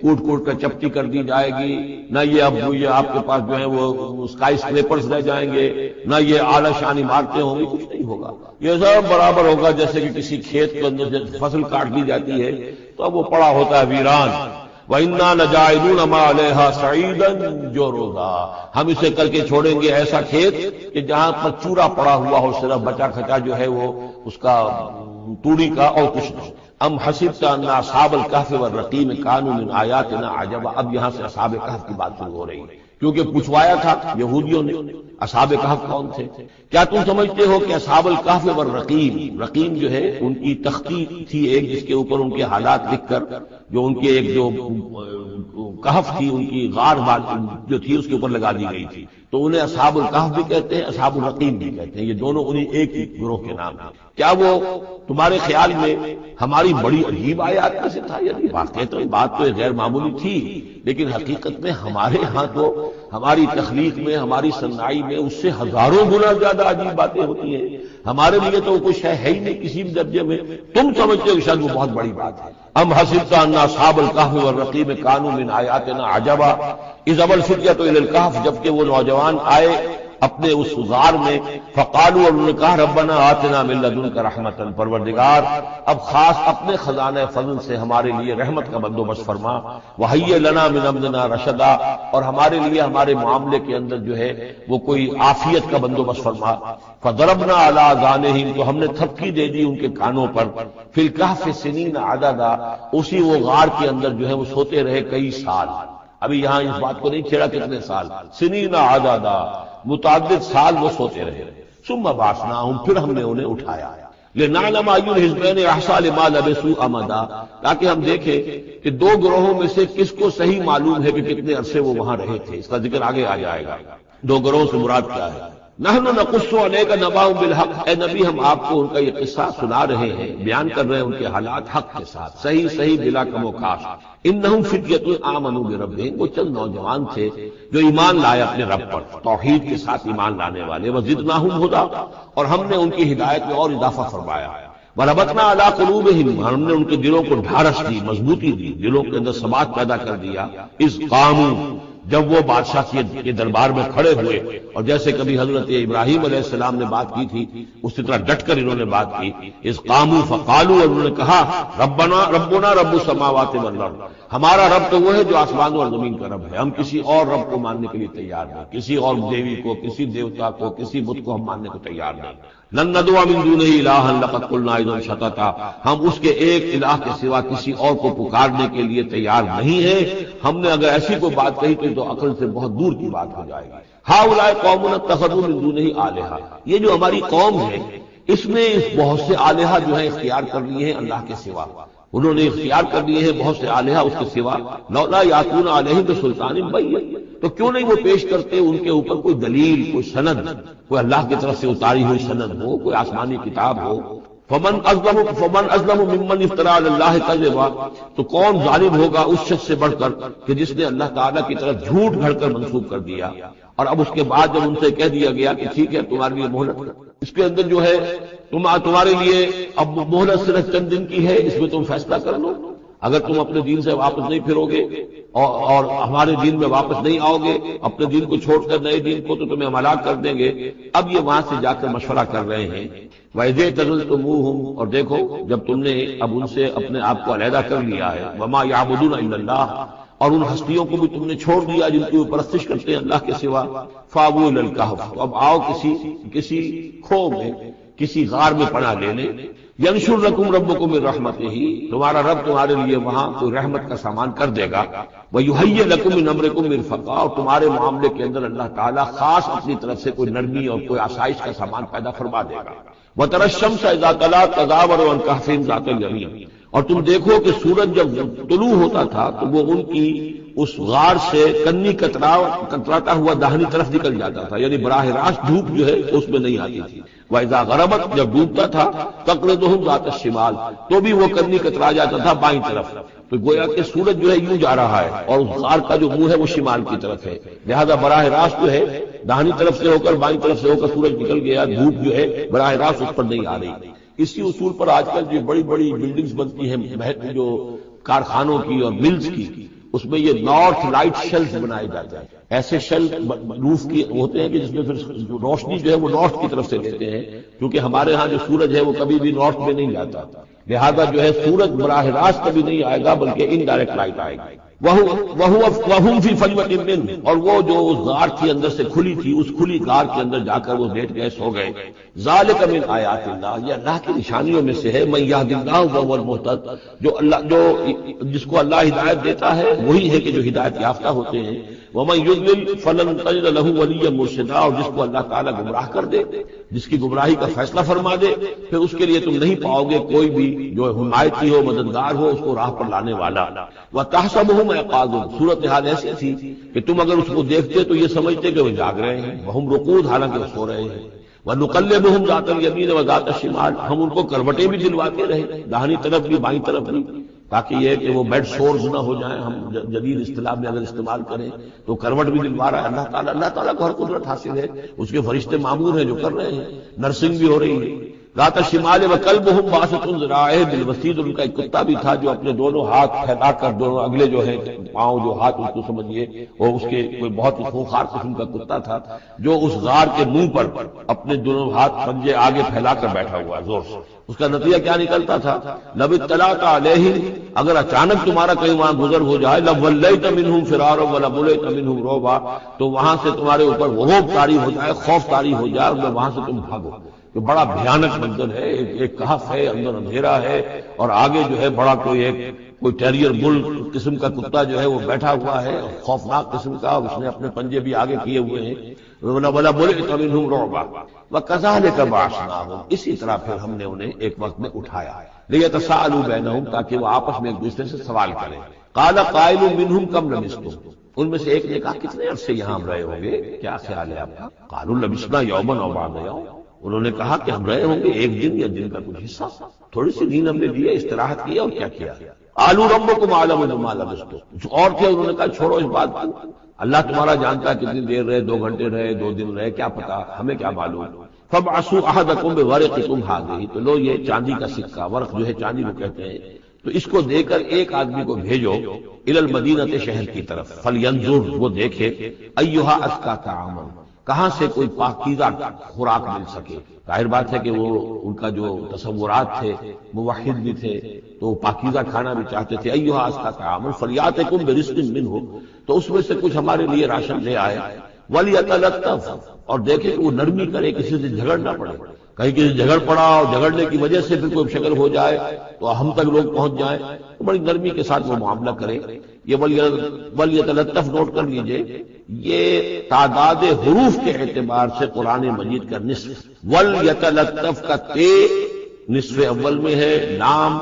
کوٹ کوٹ کر چپٹی کر دی جائے گی، نہ یہ اب یہ آپ کے پاس جو ہے وہ اسکائی اسکریپرز رہ جائیں گے، نہ یہ اعلیٰ شان عمارتیں ہوں گی، کچھ نہیں ہوگا۔ یہ سب برابر ہوگا جیسے کہ کسی کھیت کے اندر فصل کاٹ لی جاتی ہے تو اب وہ پڑا ہوتا ہے ویران۔ وَإِنَّا لَجَاعِلُونَ مَا عَلَيْهَا صَعِيدًا جُرُزًا، ہم اسے کر کے چھوڑیں گے ایسا کھیت کہ جہاں پر چورا پڑا ہوا ہو، صرف بچا کھچا جو ہے وہ اس کا توڑی کا اور کچھ نہیں۔ ام حسبت ان اصحاب الکہف والرقیم کانوا من آیاتنا عجبا، اب یہاں سے اصحاب کہف کی بات شروع ہو رہی ہے، کیونکہ پوچھوایا تھا یہودیوں نے اصحاب کہف کون تھے۔ کیا تم سمجھتے ہو کہ اصحاب الکہف والرقیم، رقیم جو ہے ان کی تختی تھی ایک جس کے اوپر ان کے حالات لکھ کر، جو ان کے ایک جو کہف تھی ان کی غار جو تھی اس کے اوپر لگا دی گئی تھی، تو انہیں اصحاب الکہف بھی کہتے ہیں، اصحاب الرقیم بھی کہتے ہیں، یہ دونوں انہیں ایک ہی گروہ کے نام ہیں۔ کیا وہ تمہارے خیال میں ہماری بڑی عجیب آیات میں سے تھا؟ یعنی واقعی تو بات تو غیر معمولی تھی، لیکن حقیقت میں ہمارے ہاں تو ہماری تخلیق میں، ہماری صنائی میں اس سے ہزاروں گنا زیادہ عجیب باتیں ہوتی ہیں۔ ہمارے لیے تو کچھ ہے ہی نہیں کسی بھی درجے میں، تم سمجھتے ہو کہ شاید وہ بہت بڑی بات ہے۔ ام حسبت ان اصحاب الکہف والرقیم کانوا من آیاتنا عجبا اذ ابى الفتية الى الكهف، جبکہ وہ نوجوان آئے اپنے اس غار میں، فقالوا، اور انہوں نے کہا ربنا آتنا من لدنک رحمتا، پروردگار اب خاص اپنے خزانہ فضل سے ہمارے لیے رحمت کا بندوبست فرما، وہیئ لنا من امرنا رشدا، اور ہمارے لیے ہمارے معاملے کے اندر جو ہے وہ کوئی عافیت کا بندوبست فرما۔ فضربنا علی آذانہم، تو ہم نے تھپکی دے دی ان کے کانوں پر، فی الکہف سنین عددا، اسی وہ غار کے اندر جو ہے وہ سوتے رہے کئی سال۔ ابھی یہاں اس بات کو نہیں چھیڑا کتنے سال، سنین عددا، متعدد سال وہ سوتے رہے۔ ثم بعثناہم، پھر ہم نے انہیں اٹھایا، لنعلم ای الحزبین احصیٰ لما لبثوا امدا، تاکہ ہم دیکھیں کہ دو گروہوں میں سے کس کو صحیح معلوم ہے کہ کتنے عرصے وہ وہاں رہے تھے۔ اس کا ذکر آگے آ جائے گا۔ دو گروہ سے مراد کیا ہے؟ نحن نقص علیک نبأہم بالحق، اے نبی ہم آپ کو ان کا یہ قصہ سنا رہے ہیں، بیان کر رہے ہیں ان کے حالات حق کے ساتھ، صحیح صحیح بلا کم و کاش۔ انہم فتیۃ آمنوا بربہم، وہ چند نوجوان تھے جو ایمان لائے اپنے رب پر، توحید کے ساتھ ایمان لانے والے، وزدناہم ھدی، اور ہم نے ان کی ہدایت میں اور اضافہ فرمایا۔ وربطنا علی قلوبہم، ہم نے ان کے دلوں کو ڈھارس دی، مضبوطی دی، دلوں کے اندر ثبات پیدا کر دیا۔ اذ قاموا، جب وہ بادشاہ کے دربار میں کھڑے ہوئے، اور جیسے کبھی حضرت ابراہیم علیہ السلام نے بات کی تھی اسی طرح ڈٹ کر انہوں نے بات کی۔ اذ قاموا فقالوا، اور انہوں نے کہا ربنا رب السماوات والارض، ہمارا رب تو وہ ہے جو آسمانوں اور زمین کا رب ہے، ہم کسی اور رب کو ماننے کے لیے تیار نہیں، کسی اور دیوی کو، کسی دیوتا کو، کسی بت کو ہم ماننے کو تیار نہیں۔ لن ندعو من دونہ الہا لقد قلنا اذا شططا، ہم اس کے ایک الہ کے سوا کسی اور کو پکارنے کے لیے تیار نہیں ہیں، ہم نے اگر ایسی کوئی بات کہی تو عقل سے بہت دور کی بات ہو جائے گی۔ ہؤلاء قوم اتخذوا من دونہ آلہہ، یہ جو ہماری قوم ہے اس نے بہت سے آلہہ جو ہیں اختیار کر لیے ہیں اللہ کے سوا، انہوں نے اختیار کر لیے ہیں بہت سے آلہہ اس کے سوا۔ لولا یاتون علیہم بسلطان بین، تو کیوں نہیں وہ پیش کرتے ان کے اوپر کوئی دلیل، کوئی سند، کوئی اللہ کی طرف سے اتاری ہوئی سند ہو، کوئی آسمانی کتاب ہو۔ فمن ازلم ممن افترى علی اللہ کذبا، تو کون ظالم ہوگا اس شخص سے بڑھ کر کہ جس نے اللہ تعالیٰ کی طرف جھوٹ گھڑ کر منسوب کر دیا، اور اب اس کے بعد جب ان سے کہہ دیا گیا کہ ٹھیک ہے تمہارے لیے مہلت، اس کے اندر جو ہے تمہارے لیے اب مہلت صرف چند دن کی ہے، اس میں تم فیصلہ کر لو، اگر تم اپنے دین سے واپس نہیں پھرو گے اور ہمارے دین میں واپس نہیں آؤ گے، اپنے دین کو چھوڑ کر نئے دین کو، تو تمہیں ہم ہلاک کر دیں گے۔ اب یہ وہاں سے جا کر مشورہ کر رہے ہیں۔ وَإِذِ اعْتَزَلْتُمُوهُمْ، اور دیکھو جب تم نے اب ان سے اپنے آپ کو علیحدہ کر لیا ہے، وَمَا يَعْبُدُونَ إِلَّا اللَّهَ، اور ان ہستیوں کو بھی تم نے چھوڑ دیا جن کی وہ پرستش کرتے ہیں اللہ کے سوا، فَآوُوا إِلَى الْكَهْفِ، تو اب آؤ کسی کھو میں، کسی غار میں پناہ لینے۔ ینشر لکم ربکم من رحمتہ، تمہارا رب تمہارے لیے وہاں کوئی رحمت کا سامان کر دے گا۔ ویہیئ لکم من امرکم مرفقا، اور تمہارے معاملے کے اندر اللہ تعالیٰ خاص اپنی طرف سے کوئی نرمی اور کوئی آسائش کا سامان پیدا فرما دے گا۔ وتری الشمس اذا طلعت تزاور عن کہفہم ذات الیمین، اور تم دیکھو کہ سورج جب طلوع ہوتا تھا تو وہ ان کی اس غار سے کنی کتراتا ہوا داہنی طرف نکل جاتا تھا، یعنی براہ راست دھوپ جو ہے اس میں نہیں آتی تھی۔ وَإِذَا غَرَبَتْ، جب ڈوبتا تھا، تَقْرِضُهُمْ ذَاتَ الشِّمَالِ، تو بھی وہ کنی کترا جاتا تھا بائیں طرف، تو گویا کہ سورج جو ہے یوں جا رہا ہے اور اس غار کا جو منہ ہے وہ شمال کی طرف ہے، لہذا براہ راست جو ہے داہنی طرف سے ہو کر بائیں طرف سے ہو کر سورج نکل گیا، دھوپ جو ہے براہ راست اس پر نہیں آ رہی۔ اسی اصول پر آج کل جو بڑی بڑی بلڈنگز بنتی ہیں جو کارخانوں کی اور ملز کی، اس میں یہ نارتھ لائٹ شیلز بنائے جاتے ہیں، ایسے شیل روف کی ہوتے ہیں کہ جس میں پھر روشنی جو ہے وہ نارتھ کی طرف سے لیتے ہیں، کیونکہ ہمارے ہاں جو سورج ہے وہ کبھی بھی نارتھ میں نہیں جاتا، لہذا جو ہے سورج براہ راست کبھی نہیں آئے گا بلکہ انڈائریکٹ لائٹ آئے گی۔ وَهُمْ فِي فَجْوَةٍ مِّنْهُ، اور وہ جو اس غار کی اندر سے کھلی تھی، اس کھلی غار کے اندر جا کر وہ لیٹ گئے، سو گئے۔ ذَلِكَ مِنْ آیَاتِ اللَّهِ، یہ اللہ کی نشانیوں میں سے ہے۔ مَن يَهْدِ اللَّهُ فَهُوَ الْمُهْتَدِ، جس کو اللہ ہدایت دیتا ہے وہی ہے کہ جو ہدایت یافتہ ہوتے ہیں۔ وَمَن يُضْلِلْ فَلَن تَجِدَ لَهُ وَلِيًّا مُرْشِدًا، اور جس کو اللہ تعالیٰ گمراہ کر دے، جس کی گمراہی کا فیصلہ فرما دے، پھر اس کے لیے تم نہیں پاؤ گے کوئی بھی جو حمایتی ہو، مددگار ہو، اس کو راہ پر لانے والا۔ وَتَحْسَبُهُمْ أَيْقَاظًا، صورتحال ایسی تھی کہ تم اگر اس کو دیکھتے تو یہ سمجھتے کہ وہ جاگ رہے ہیں، وَهُمْ رُقُودٌ، حالانکہ وہ سو رہے ہیں۔ وَنُقَلِّبُهُمْ ذَاتَ الْيَمِينِ وَذَاتَ الشِّمَالِ، ہم ان کو کروٹیں بھی دلواتے رہے، داہنی طرف بھی بائیں طرف بھی، تاکہ یہ کہ وہ بیڈ سورز نہ ہو جائیں، ہم جدید اصطلاح میں اگر استعمال کریں تو کروٹ بھی دلوا رہا ہے اللہ تعالیٰ کو ہر قدرت حاصل ہے، اس کے فرشتے معمور ہیں جو کر رہے ہیں، نرسنگ بھی ہو رہی ہے۔ ذات الشمال وکلبہم باسط ذراعیہ بالوسید، ان کا ایک کتا بھی تھا جو اپنے دونوں ہاتھ پھیلا کر، دونوں اگلے جو ہیں پاؤں جو ہاتھ اس کو سمجھیے، وہ اس کے کوئی بہت ہی خوخار قسم کا کتا تھا جو اس غار کے منہ پر اپنے دونوں ہاتھ پنجے آگے پھیلا کر بیٹھا ہوا زور سے۔ اس کا نتیجہ کیا نکلتا تھا؟ لو اطلعت علیہم، اگر اچانک تمہارا کہیں وہاں گزر ہو جائے، لولیت منہم فرارا ولملیت منہم رعبا، تو وہاں سے تمہارے اوپر رعب طاری ہو جائے، خوف طاری ہو جائے، اور وہاں سے تم بھاگو۔ تو بڑا بھیانک منظر ہے، ایک کہف ہے، اندر اندھیرا ہے، اور آگے جو ہے بڑا کوئی ٹیریئر بل قسم کا کتا جو ہے وہ بیٹھا ہوا ہے، خوفناک قسم کا، اس نے اپنے پنجے بھی آگے کیے ہوئے ہیں۔ وَلَمُلِئْتَ مِنْهُمْ رُعْبًا وَكَذَلِكَ بَعَثْنَاهُمْ، اسی طرح پھر ہم نے انہیں ایک وقت میں اٹھایا، لِيَتَسَاءَلُوا بَيْنَهُمْ، تاکہ وہ آپس میں ایک دوسرے سے سوال کریں۔ قَالَ قَائِلٌ مِّنْهُمْ كَمْ لَبِثْتُمْ، ان میں سے ایک نے کہا کتنے عرصے یہاں ہم رہے ہوں گے، کیا خیال ہے آپ کا؟ قالوا لبثنا یوما او بعض یوم، انہوں نے کہا کہ ہم رہے ہوں گے ایک دن یا دن کا کچھ حصہ، تھوڑی سی نیند ہم نے دی، استراحت کیا اور کیا کیا۔ قالوا ربکم اعلم بما لبثتم، اور کیا انہوں نے کہا چھوڑو اس بات کو، اللہ تمہارا جانتا ہے کتنی دیر رہے، 2 گھنٹے رہے، 2 دن رہے، کیا پتا، ہمیں کیا معلوم۔ فابعثوا احدکم بورقکم هذه، تو لو یہ چاندی کا سکہ، ورق جو ہے چاندی کو کہتے ہیں، تو اس کو دے کر ایک آدمی کو بھیجو الی المدینہ، شہر کی طرف، فلینظر، وہ دیکھے، ایھا ازکی طعاما، کہاں سے کوئی پاکیزہ خوراک مل سکے۔ ظاہر بات ہے کہ وہ ان کا جو تصورات تھے، موحد بھی تھے تو پاکیزہ کھانا بھی چاہتے تھے۔ ایھا ازکی طعاما فلیاتکم برزق منہ، تو اس میں سے کچھ ہمارے لیے راشن لے آئے، ولیتلطف، اور دیکھے کہ وہ نرمی کرے، کسی سے جھگڑ نہ پڑے، کہیں کسی جھگڑ پڑا اور جھگڑنے کی وجہ سے پھر کوئی شکل ہو جائے تو ہم تک لوگ پہنچ جائیں، تو بڑی نرمی کے ساتھ وہ معاملہ کرے۔ یہ ولیتلطف نوٹ کر لیجئے، یہ تعداد حروف کے اعتبار سے قرآن مجید کا نصف، ولیتلطف کا تے نصف اول میں ہے، نام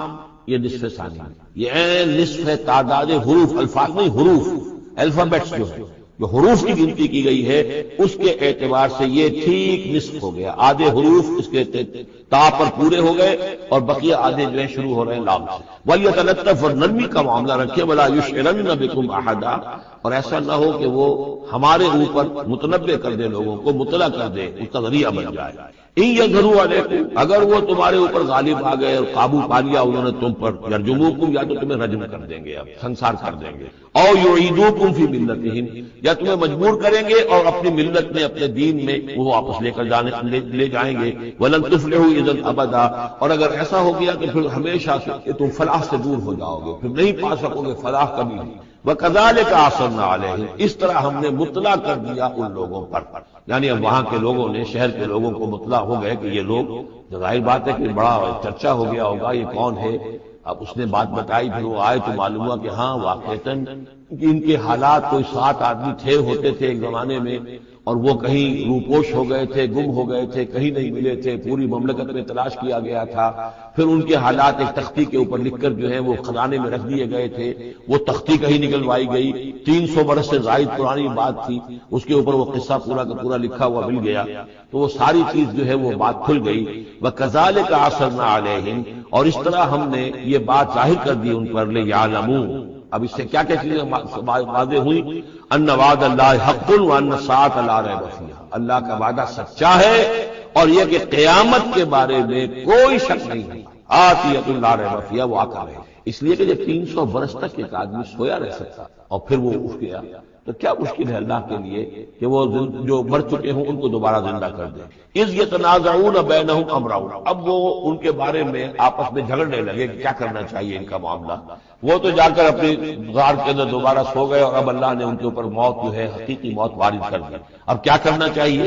یہ نصف ثانی میں، یہ عین نصف ہے، تعداد حروف، الفاظ نہیں، حروف، الفابیٹس جو ہے، جو حروف کی گنتی کی گئی ہے اس کے اعتبار سے یہ ٹھیک نصف ہو گیا، آدھے حروف اس کے تا پر پورے ہو گئے اور بقیہ آدھے جو ہیں شروع ہو رہے ہیں لام سے۔ ولیتلطف، اور نرمی کا معاملہ رکھے، ولا یشعرن بکم احدا، اور ایسا نہ ہو کہ وہ ہمارے اوپر متنبع کر دے، لوگوں کو مطلع کر دے، اس کا ذریعہ بن جائے۔ ان یظہروا علیکم، اگر وہ تمہارے اوپر غالب آ گئے اور قابو پا لیا انہوں نے تم پر، یرجموکم، یا تو تمہیں رجم کر دیں گے، اب سنسار کر دیں گے، او یعیدوکم فی ملتہم، یا تمہیں مجبور کریں گے اور اپنی ملت میں، اپنے دین میں وہ واپس لے جائیں گے۔ ولن تفلحوا اذا ابدا، اور اگر ایسا ہو گیا کہ پھر ہمیشہ سے تم فلاح سے دور ہو جاؤ گے، پھر نہیں پا سکو گے فلاح کبھی بھی۔ وَكَذَلِكَ أَعْثَرْنَا عَلَيْهِمْ، اس طرح ہم نے مطلع کر دیا ان لوگوں پر، یعنی اب وہاں کے لوگوں نے، شہر کے لوگوں کو مطلع ہو گئے کہ یہ لوگ، ظاہر بات ہے کہ بڑا چرچا ہو گیا ہوگا یہ کون ہے۔ اب اس نے بات بتائی، پھر وہ آئے تو معلوم ہوا کہ ہاں واقعتاً ان کے حالات کوئی 7 آدمی تھے، ہوتے تھے ایک زمانے میں، اور وہ کہیں روپوش ہو گئے تھے، گم ہو گئے تھے، کہیں نہیں ملے تھے، پوری مملکت میں تلاش کیا گیا تھا، پھر ان کے حالات ایک تختی کے اوپر لکھ کر جو ہے وہ خزانے میں رکھ دیے گئے تھے، وہ تختی کہیں نکلوائی گئی، 300 برس سے زائد پرانی بات تھی، اس کے اوپر وہ قصہ پورا کا پورا لکھا ہوا مل گیا، تو وہ ساری چیز جو ہے وہ بات کھل گئی۔ وَكَذَلِكَ أَعْثَرْنَا عَلَيْهِمْ، اور اس طرح ہم نے یہ بات ظاہر کر دی ان پر، لِيَعْلَمُوا، اب اس سے کیا کیا چیزیں واضح ہوئی، ان وعد اللہ حق وان الساعۃ لا ریب فیہا، اللہ کا وعدہ سچا ہے اور یہ کہ قیامت کے بارے میں کوئی شک نہیں ہے، آتیۃ لا ریب فیہا، وہ آ کر رہے، اس لیے کہ جب 300 برس تک ایک آدمی سویا رہ سکتا اور پھر وہ اٹھ گیا تو کیا مشکل ہے اللہ کے لیے کہ وہ جو مر چکے ہوں ان کو دوبارہ زندہ کر دے۔ اذ یتنازعون بینہم امرہم، اب وہ ان کے بارے میں آپس میں جھگڑنے لگے کہ کیا کرنا چاہیے ان کا معاملہ، وہ تو جا کر اپنی غار کے اندر دوبارہ سو گئے اور اب اللہ نے ان کے اوپر موت جو ہے حقیقی موت وارد کر دی، اب کیا کرنا چاہیے۔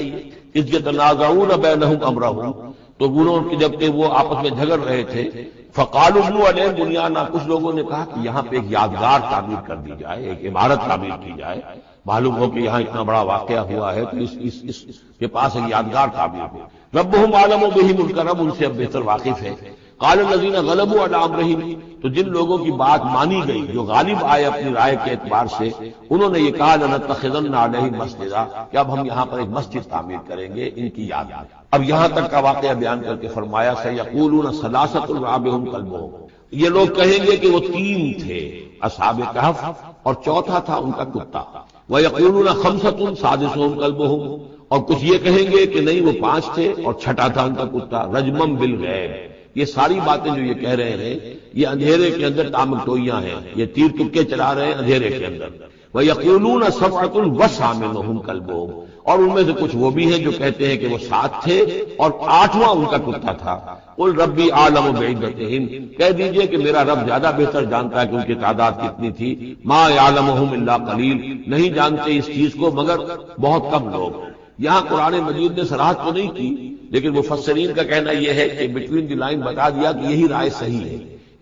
اذ یتنازعون بینہم امرہم، تو انہوں جبکہ وہ آپس میں جھگڑ رہے تھے، فقالوا ابنوا علیہم بنیانا، کچھ لوگوں نے کہا کہ یہاں پہ ایک یادگار تعمیر کر دی جائے، ایک عمارت تعمیر کی جائے، معلوم ہو کہ یہاں اتنا بڑا واقعہ ہوا ہے تو اس کے پاس ایک یادگار تعمیر ہو۔ ربہم اعلم بہم، ان کا رب ان سے اب بہتر واقف ہے۔ قال الذین غلبوا علی امرہم، تو جن لوگوں کی بات مانی گئی، جو غالب آئے اپنی رائے کے اعتبار سے، انہوں نے یہ کہا لنتخذن علیہم مسجدا، کہ اب ہم یہاں پر ایک مسجد تعمیر کریں گے ان کی یاد میں۔ اب یہاں تک کا واقعہ بیان کر کے فرمایا سیقولون ثلاثۃ رابعہم کلبہم، یہ لوگ کہیں گے کہ وہ 3 تھے اصحاب کہف اور چوتھا تھا ان کا کتا، ویقولون خمسۃ سادسہم کلبہم، اور کچھ یہ کہیں گے کہ نہیں وہ 5 تھے اور چھٹا تھا ان کا کتا، رجمم بالغیب۔ یہ ساری باتیں جو یہ کہہ رہے ہیں یہ اندھیرے کے اندر تامکٹوئیاں ہیں، یہ تیر تکے چلا رہے ہیں اندھیرے کے اندر۔ وَيَقُولُونَ سَبْعَةٌ وَثَامِنُهُمْ كَلْبُهُمْ، اور ان میں سے کچھ وہ بھی ہیں جو کہتے ہیں کہ وہ 7 تھے اور 8واں ان کا کتا تھا۔ قُلْ رَبِّي أَعْلَمُ بِعِدَّتِهِمْ، کہہ دیجئے کہ میرا رب زیادہ بہتر جانتا ہے کہ ان کی تعداد کتنی تھی۔ مَا يَعْلَمُهُمْ إِلَّا قَلِيلٌ، نہیں جانتے اس چیز کو مگر بہت کم لوگ۔ یہاں قرآن مجید نے صراحت تو نہیں کی، لیکن مفسرین کا کہنا یہ ہے کہ بٹوین دی لائن بتا دیا کہ یہی رائے صحیح ہے،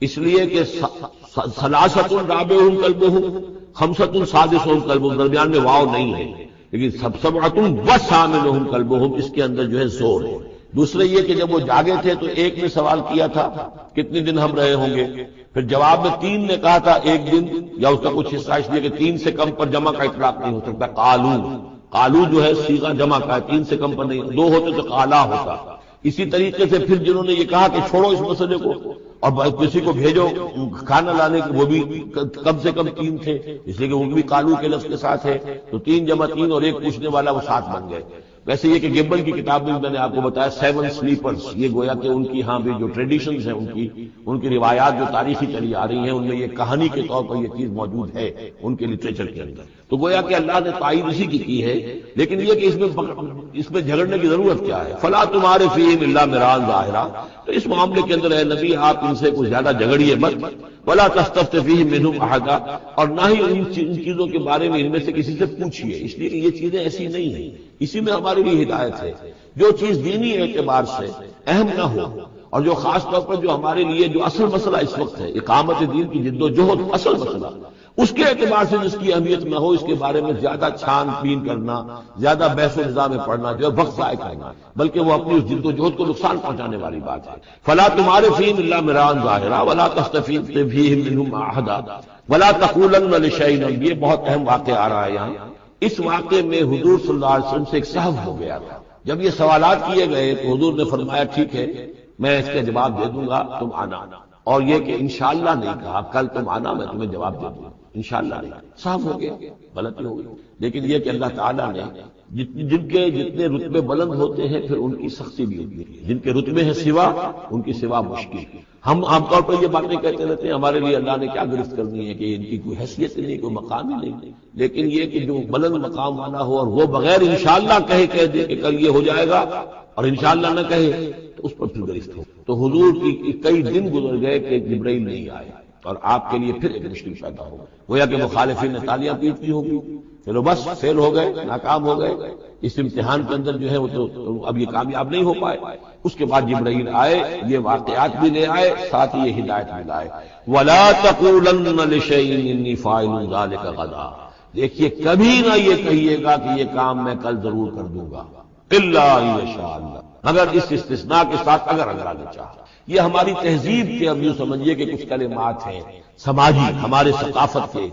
اس لیے کہ ثلاثۃ رابعہم کلبہم، خمسۃ سادسہم کلبہم، درمیان میں واو نہیں ہے، لیکن سبعۃ وثامنہم کلبہم اس کے اندر جو ہے زور ہے، دوسرے یہ کہ جب وہ جاگے تھے تو ایک نے سوال کیا تھا کتنے دن ہم رہے ہوں گے، پھر جواب میں 3 نے کہا تھا ایک دن، یا اس کا کچھ حصہ اس لیے کہ 3 سے کم پر جمع کا اطلاق نہیں ہو سکتا۔ قالو جو ہے صیغہ جمع کا ہے، 3 سے کم پر نہیں، 2 ہوتے تو قالا ہوتا۔ اسی طریقے سے پھر جنہوں نے یہ کہا کہ چھوڑو اس مسئلے کو اور کسی کو بھیجو کھانا لانے کے، وہ بھی کم سے کم 3 تھے، اس لیے کہ وہ بھی قالو کے لفظ کے ساتھ ہے، تو 3 جمع 3 اور ایک پوچھنے والا، وہ 7 بن گئے۔ ویسے یہ کہ گبن کی کتاب میں میں نے آپ کو بتایا 7 سلیپرز، یہ گویا کہ ان کی ہاں بھی جو ٹریڈیشنز ہیں، ان کی روایات جو تاریخی چلی آ رہی ہیں، ان میں یہ کہانی کے طور پر یہ چیز موجود ہے ان کے لٹریچر کے اندر۔ تو گویا کہ اللہ نے تائید اسی کی ہے، لیکن یہ کہ اس میں جھگڑنے کی ضرورت کیا ہے؟ فلا تمہارے فیہم الا مران ظاہرا، تو اس معاملے کے اندر اے نبی آپ ان سے کچھ زیادہ جھگڑیے مت، ولا تستفت فیہم منہم احدا، اور نہ ہی ان چیزوں کے بارے میں ان میں سے کسی سے پوچھیے، اس لیے کہ یہ چیزیں ایسی نہیں ہیں، اسی میں ہمارے لیے ہدایت ہے۔ جو چیز دینی اعتبار سے اہم نہ ہو، اور جو خاص طور پر جو ہمارے لیے جو اصل مسئلہ اس وقت ہے، اقامت دین کی جد و جہد اصل مسئلہ، اس کے اعتبار سے جس کی اہمیت نہ ہو، اس کے بارے میں زیادہ چھان بین کرنا، زیادہ بحث و نظام میں پڑھنا جو ہے وقت ضائع کرنا، بلکہ وہ اپنی اس جد و جہد کو نقصان پہنچانے والی بات ہے۔ فلا تمہارے فیہم الا مران ظاہرا ولا تستفت فیہم منہم احدا ولا تقولن لشیء، یہ بہت اہم واقعہ آ رہا ہے یہاں۔ اس واقعے میں حضور صلی اللہ علیہ وسلم سے ایک سہو ہو گیا تھا۔ جب یہ سوالات کیے گئے تو حضور نے فرمایا ٹھیک ہے میں اس کا جواب دے دوں گا، تم آنا، اور یہ کہ انشاءاللہ نہیں کہا، کل تم آنا میں تمہیں جواب دے دوں گا، انشاءاللہ نہیں، صاف ہو گیا، غلطی ہو گئی۔ لیکن یہ کہ اللہ تعالیٰ نے جن کے جتنے رتبے بلند ہوتے ہیں پھر ان کی سختی بھی ہوتی ہے، جن کے رتبے ہیں سوا، ان کی سوا مشکل۔ ہم عام طور پر یہ باتیں کہتے رہتے ہیں ہمارے لیے اللہ نے کیا گرفت کرنی ہے کہ ان کی کوئی حیثیت نہیں، کوئی مقام ہی نہیں، لیکن یہ کہ جو بلند مقام والا ہو اور وہ بغیر انشاءاللہ کہہ دے کہ کل یہ ہو جائے گا اور انشاءاللہ نہ کہے تو اس پر پھر گرفت ہو۔ تو حضور کی کئی دن گزر گئے کہ جبرائیل نہیں آئے، اور آپ کے لیے پھر ایک مشکل پیدا ہو گویا کہ مخالفین نے تالیاں پیٹتی ہوگی، چلو بس فیل ہو گئے، ناکام ہو گئے اس امتحان کے اندر جو ہے وہ تو اب یہ کامیاب نہیں ہو پائے۔ اس کے بعد جبرائیل آئے، یہ واقعات بھی لے آئے، ساتھ ہی یہ ہدایت بھی لائے۔ وَلَا تَقُولَنَّ لِشَيْءٍ إِنِّي فَاعِلٌ ذَلِكَ غَدًا، دیکھیے کبھی نہ یہ کہیے گا کہ یہ کام میں کل ضرور کر دوں گا، إِلَّا إِن يَشَاءَ اللَّهُ، مگر اس استثناء کے ساتھ اگر اللہ چاہا۔ یہ ہماری تہذیب کے اب یوں سمجھیے کہ کچھ کلمات ہیں سماجی، ہمارے ثقافت کے،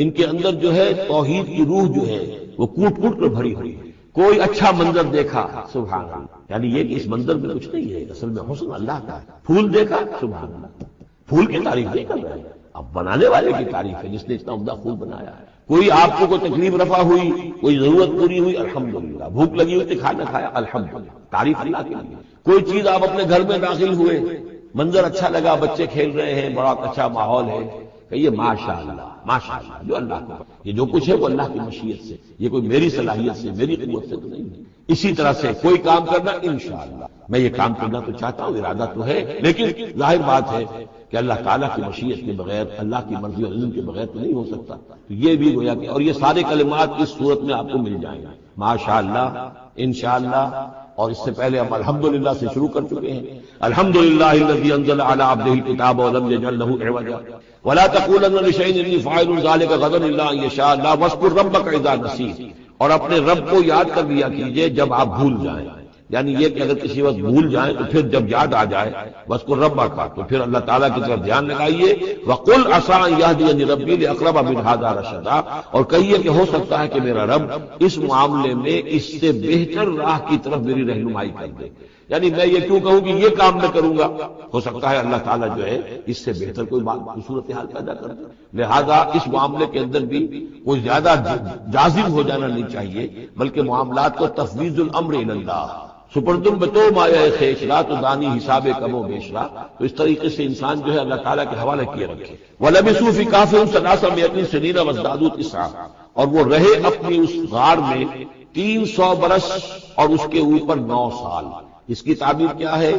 ان کے اندر جو ہے توحید کی روح جو ہے وہ کوٹ کوٹ کر بھری ہوئی ہے۔ کوئی اچھا منظر دیکھا، سبحان اللہ، یعنی یہ کہ اس منظر میں کچھ نہیں ہے، اصل میں حسن اللہ کا ہے۔ پھول دیکھا، سبحان اللہ، پھول کی تعریف نہیں کر رہے ہیں، اب بنانے والے کی تعریف ہے جس نے اتنا عمدہ پھول بنایا ہے۔ کوئی آپ کو کوئی تکلیف رفع ہوئی، کوئی ضرورت پوری ہوئی، الحمدللہ، بھوک لگی ہوئی تو کھانا کھایا، الحمدللہ، تعریف اللہ کی ہے۔ کوئی چیز آپ اپنے گھر میں داخل ہوئے، منظر اچھا لگا، بچے کھیل رہے ہیں، بڑا اچھا ماحول ہے، کہیے ماشاءاللہ ماشاءاللہ، جو اللہ کو یہ جو کچھ ہے وہ اللہ کی مشیت سے، یہ کوئی میری صلاحیت سے، میری قوت سے تو نہیں ہے۔ اسی طرح سے کوئی کام کرنا، انشاءاللہ میں یہ کام کرنا تو چاہتا ہوں، ارادہ تو ہے، لیکن ظاہر بات ہے کہ اللہ تعالیٰ کی مشیت کے بغیر، اللہ کی مرضی اور اذن کے بغیر تو نہیں ہو سکتا۔ تو یہ بھی گویا کہ، اور یہ سارے کلمات اس صورت میں آپ کو مل جائیں گے، ماشاءاللہ، انشاءاللہ، اور اس سے پہلے ہم الحمدللہ سے شروع کر چکے ہیں۔ الحمدللہ الذی انزل علی عبدہ الکتاب ولم یجعل لہ عوجا ولا تقولن لشیء انی فاعل ذلک غدا الا ان یشاء اللہ واذکر ربک اذا نسیت، اور اپنے رب کو یاد کر لیا کیجئے جب آپ بھول جائیں، یعنی یہ کہ اگر کسی وقت بھول جائیں تو پھر جب یاد آ جائے واذکر ربک، تو پھر اللہ تعالیٰ کی طرف دھیان لگائیے۔ وقل عسیٰ ان یہدینی ربی لاقرب من ھذا رشدا، اور کہیے کہ ہو سکتا ہے کہ میرا رب اس معاملے میں اس سے بہتر راہ کی طرف میری رہنمائی کر دے، یعنی میں یہ کیوں کہوں کہ یہ کام میں کروں گا، ہو سکتا ہے اللہ تعالیٰ جو ہے اس سے بہتر کوئی صورتحال پیدا کر دے۔ لہذا اس معاملے کے اندر بھی کوئی زیادہ جازم ہو جانا نہیں چاہیے، بلکہ معاملات کو تفویض الامر الی اللہ، سپردم بتو مایا خیشرا تو دانی حساب کم و بیشرا، تو اس طریقے سے انسان جو ہے اللہ تعالیٰ کے حوالے کیے رکھے۔ وَلَبِثُوا فِي كَهْفِهِمْ ثَلَاثَ مِائَةٍ سِنِينَ وَازْدَادُوا تِسْعًا، اور وہ رہے اپنی اس غار میں 300 برس اور اس کے اوپر 9 سال۔ اس کی تعبیر کیا ہے؟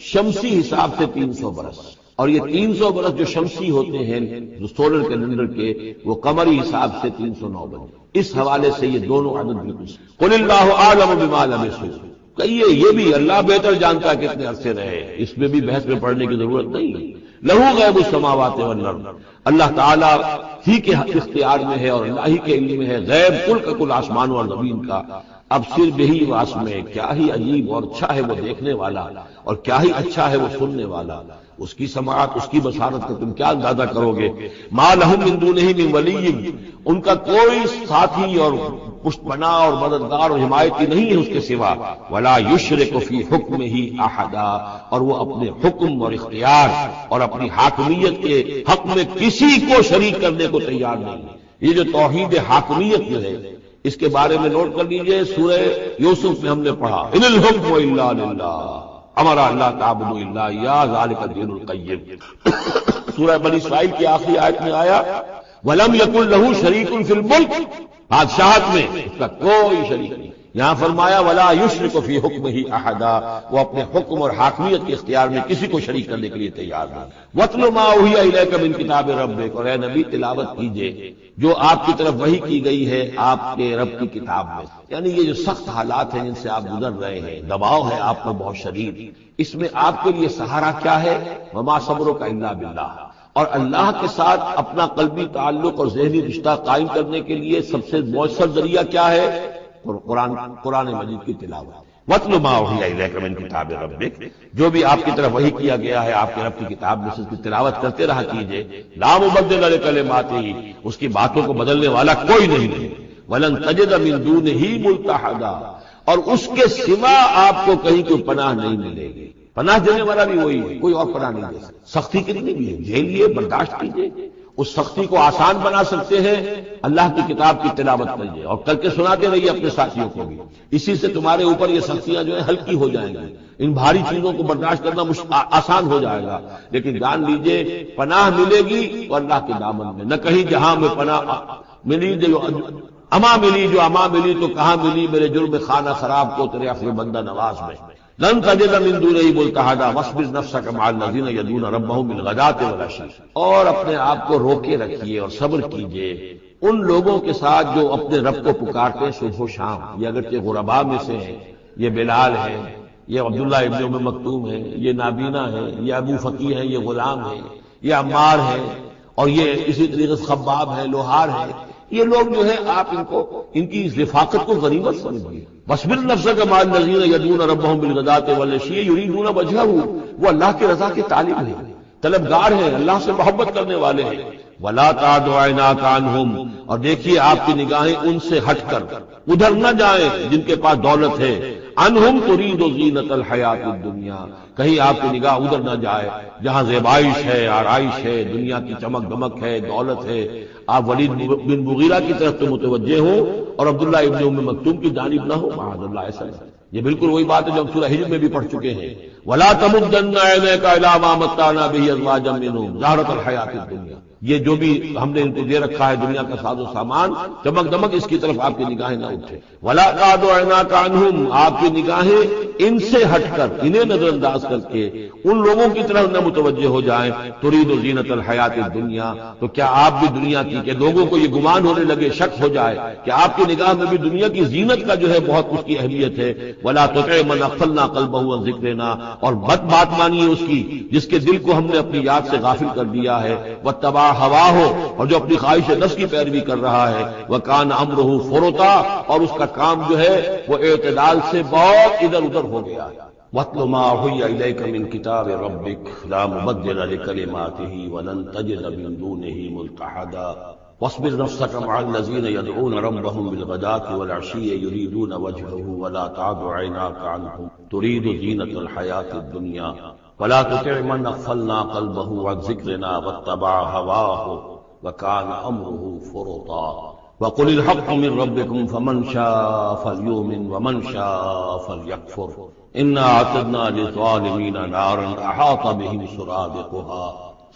شمسی حساب سے 300 برس، اور یہ 300 برس جو شمسی ہوتے ہیں جو سولر کیلنڈر کے، وہ قمری حساب سے 309 برس۔ اس حوالے سے یہ دونوں عدد بالکل۔ قُلِ اللَّهُ أَعْلَمُ بِمَا لَبِثُوا، کہیے یہ بھی اللہ بہتر جانتا ہے کتنے عرصے رہے، اس میں بھی بحث میں پڑھنے کی ضرورت نہیں ہے۔ لہو غیب السماوات والارض، اللہ تعالیٰ ہی کے اختیار میں ہے اور اللہ ہی کے علم میں ہے غیب کل کا کل آسمانوں اور زمین کا۔ اب صرف یہی واسمع، کیا ہی عجیب اور اچھا ہے وہ دیکھنے والا، اور کیا ہی اچھا ہے وہ سننے والا، اس کی سماعت، اس کی بصارت کا تم کیا اندازہ کرو گے۔ ما لہم من دونہ من ولی، ان کا کوئی ساتھی اور پشت پناہ اور مددگار اور حمایتی نہیں ہے اس کے سوا، ولا یشرک فی حکمہ احدا، اور وہ اپنے حکم اور اختیار اور اپنی حاکمیت کے حق میں کسی کو شریک کرنے کو تیار نہیں۔ یہ جو توحید حاکمیت جو ہے، اس کے بارے میں نوٹ کر لیجئے، سورہ یوسف میں ہم نے پڑھا ان الحکم الا للہ ہمارا اللہ تعبدوا الا اياه ذلك الدين القیم۔ سورہ بنی اسرائیل کی آخری آیت میں آیا وَلَمْ يَكُنْ لَهُ شَرِيكٌ فِي الْمُلْكِ، بادشاہت میں اس کا کوئی شریک نہیں۔ یہاں فرمایا وَلَا يُشْرِكُ فِي حُكْمِهِ أَحَدًا، وہ اپنے حکم اور حاکمیت کے اختیار میں کسی کو شریک کرنے کے لیے تیار نہیں۔ وَاتْلُ مَا أُوحِيَ إِلَيْكَ مِن كِتَابِ رَبِّكَ، اور اے نبی تلاوت کیجئے جو آپ کی طرف وحی کی گئی ہے آپ کے رب کی کتاب میں۔ یعنی یہ جو سخت حالات ہیں جن سے آپ گزر رہے ہیں، دباؤ ہے آپ پر بہت شدید، اس میں آپ کے لیے سہارا کیا ہے؟ وَمَا صَبْرُكَ إِلَّا بِاللَّهِ، اور اللہ کے ساتھ اپنا قلبی تعلق اور ذہنی رشتہ قائم کرنے کے لیے سب سے مؤثر ذریعہ کیا ہے؟ قرآن مجید کی تلاوت۔ وَاتْلُ مَا أُوحِيَ إِلَيْكَ مِن كِتَابِ رَبِّكَ، جو بھی آپ کی طرف وحی کیا گیا ہے آپ کے رب کی کتاب میں سے، اس کی تلاوت کرتے رہا کیجئے۔ لا مبدل لکلماتہ، اس کی باتوں کو بدلنے والا کوئی نہیں ہے۔ وَلَن تَجِدَ مِن دُونِهِ مُلْتَحَدًا، اور اس کے سوا آپ کو کہیں کوئی پناہ نہیں ملے گی۔ پناہ دینے والا بھی وہی ہے، کوئی اور پناہ نہیں دے سکتا۔ سختی کتنی بھی ہے، جھیلیے، برداشت کیجیے۔ اس سختی کو آسان بنا سکتے ہیں، اللہ کی کتاب کی تلاوت کریے اور کر کے سناتے رہیے اپنے ساتھیوں کو بھی، اسی سے تمہارے اوپر یہ سختیاں جو ہیں ہلکی ہو جائیں گی، ان بھاری چیزوں کو برداشت کرنا آسان ہو جائے گا۔ لیکن جان لیجئے پناہ ملے گی تو اللہ کے دامن میں، نہ کہیں جہاں میں پناہ ملی جو اما ملی تو کہاں ملی میرے جرم خانہ خراب کو تیرے عفو بندہ نواز میں۔ لن تجد من دونہ ملتحدا واصبر نفسک مع الذین یدعون ربهم بالغداۃ والعشی، اور اپنے آپ کو روکے رکھیے اور صبر کیجیے ان لوگوں کے ساتھ جو اپنے رب کو پکارتے ہیں صبح و شام۔ یہ اگرچہ غرباء میں سے ہیں، یہ بلال ہے، یہ عبداللہ ابن ام مکتوم ہے، یہ نابینا ہے، یہ ابو فقی ہے، یہ غلام ہے، یہ عمار ہے، اور یہ اسی طریقے سے خباب ہے، لوہار ہے۔ یہ لوگ جو ہے آپ ان کی رفاقت کو غنیمت سمجھیے۔ واصبر نفسک مع الذین یدعون ربهم بالغداۃ والعشی یریدون وجہہ، وہ اللہ کی رضا کے طالب ہیں، طلبگار ہیں، اللہ سے محبت کرنے والے ہیں۔ ولا تعد عیناک عنہم، اور دیکھیے آپ کی نگاہیں ان سے ہٹ کر ادھر نہ جائیں جن کے پاس دولت ہے۔ عنہم ترید زینت الحیات الدنیا، کہیں آپ کی نگاہ ادھر نہ جائے جہاں زیبائش ہے، آرائش ہے، دنیا کی چمک دمک ہے، دولت ہے۔ آپ ولید بن مغیرہ کی طرف تو متوجہ ہوں اور عبداللہ ابن ام مکتوم کی جانب نہ ہو، معاذ اللہ ایسا نہیں۔ یہ بالکل وہی بات ہے جو ہم سورہ ہجر میں بھی پڑھ چکے ہیں، وَلَا تَمُدَّنَّ عَيْنَيْكَ إِلَىٰ مَا مَتَّعْنَا بِهِ أَزْوَاجًا مِّنْهُمْ زَهْرَةَ الْحَيَاةِ الدُّنْيَا، یہ جو بھی ہم نے ان کو دے رکھا ہے دنیا کا ساز و سامان، چمک دمک، اس کی طرف آپ کی نگاہیں نہ اٹھے۔ وَلَا تَعْدُ عَيْنَاكَ عَنْهُمْ، آپ کی نگاہیں ان سے ہٹ کر، انہیں نظر انداز کر کے ان لوگوں کی طرف نہ متوجہ ہو جائیں۔ ترید زینت الحیات الدنیا، تو کیا آپ بھی دنیا کی، کہ لوگوں کو یہ گمان ہونے لگے، شک ہو جائے کہ آپ کی نگاہ میں بھی دنیا کی زینت کا جو ہے بہت اس کی اہمیت ہے۔ وَلَا تُطِعْ مَنْ أَغْفَلْنَا قَلْبَهُ عَنْ ذِكْرِنَا، اور بات مانیے اس کی جس کے دل کو ہم نے اپنی یاد سے غافل کر دیا ہے۔ وَاتَّبَعَ هَوَاهُ، اور جو اپنی خواہش نفس کی پیروی کر رہا ہے۔ وَكَانَ أَمْرُهُ فُرُطًا، اور اس کا کام جو ہے وہ اعتدال سے بہت ادھر ادھر ہو گیا۔ وَاتْلُ مَا أُوحِيَ إِلَيْكَ مِن كِتَابِ رَبِّكَ لَا مُبَدِّلَ لِكَلِمَاتِهِ وَلَن تَجِدَ مِن دُونِهِ مُلْتَحَدًا واصبر نفسك مع الذين يدعون ربهم بالغداة والعشي يريدون وجهه ولا تعد عيناك عنهم تريد زينة الحياة الدنيا ولا تطع من أغفلنا قلبه عن ذكرنا واتبع هواه وكان أمره فرطا وقل الحق من ربكم فمن شاء فليؤمن ومن شاء فليكفر إنا أعتدنا للظالمين نارا أحاط بهم سرادقها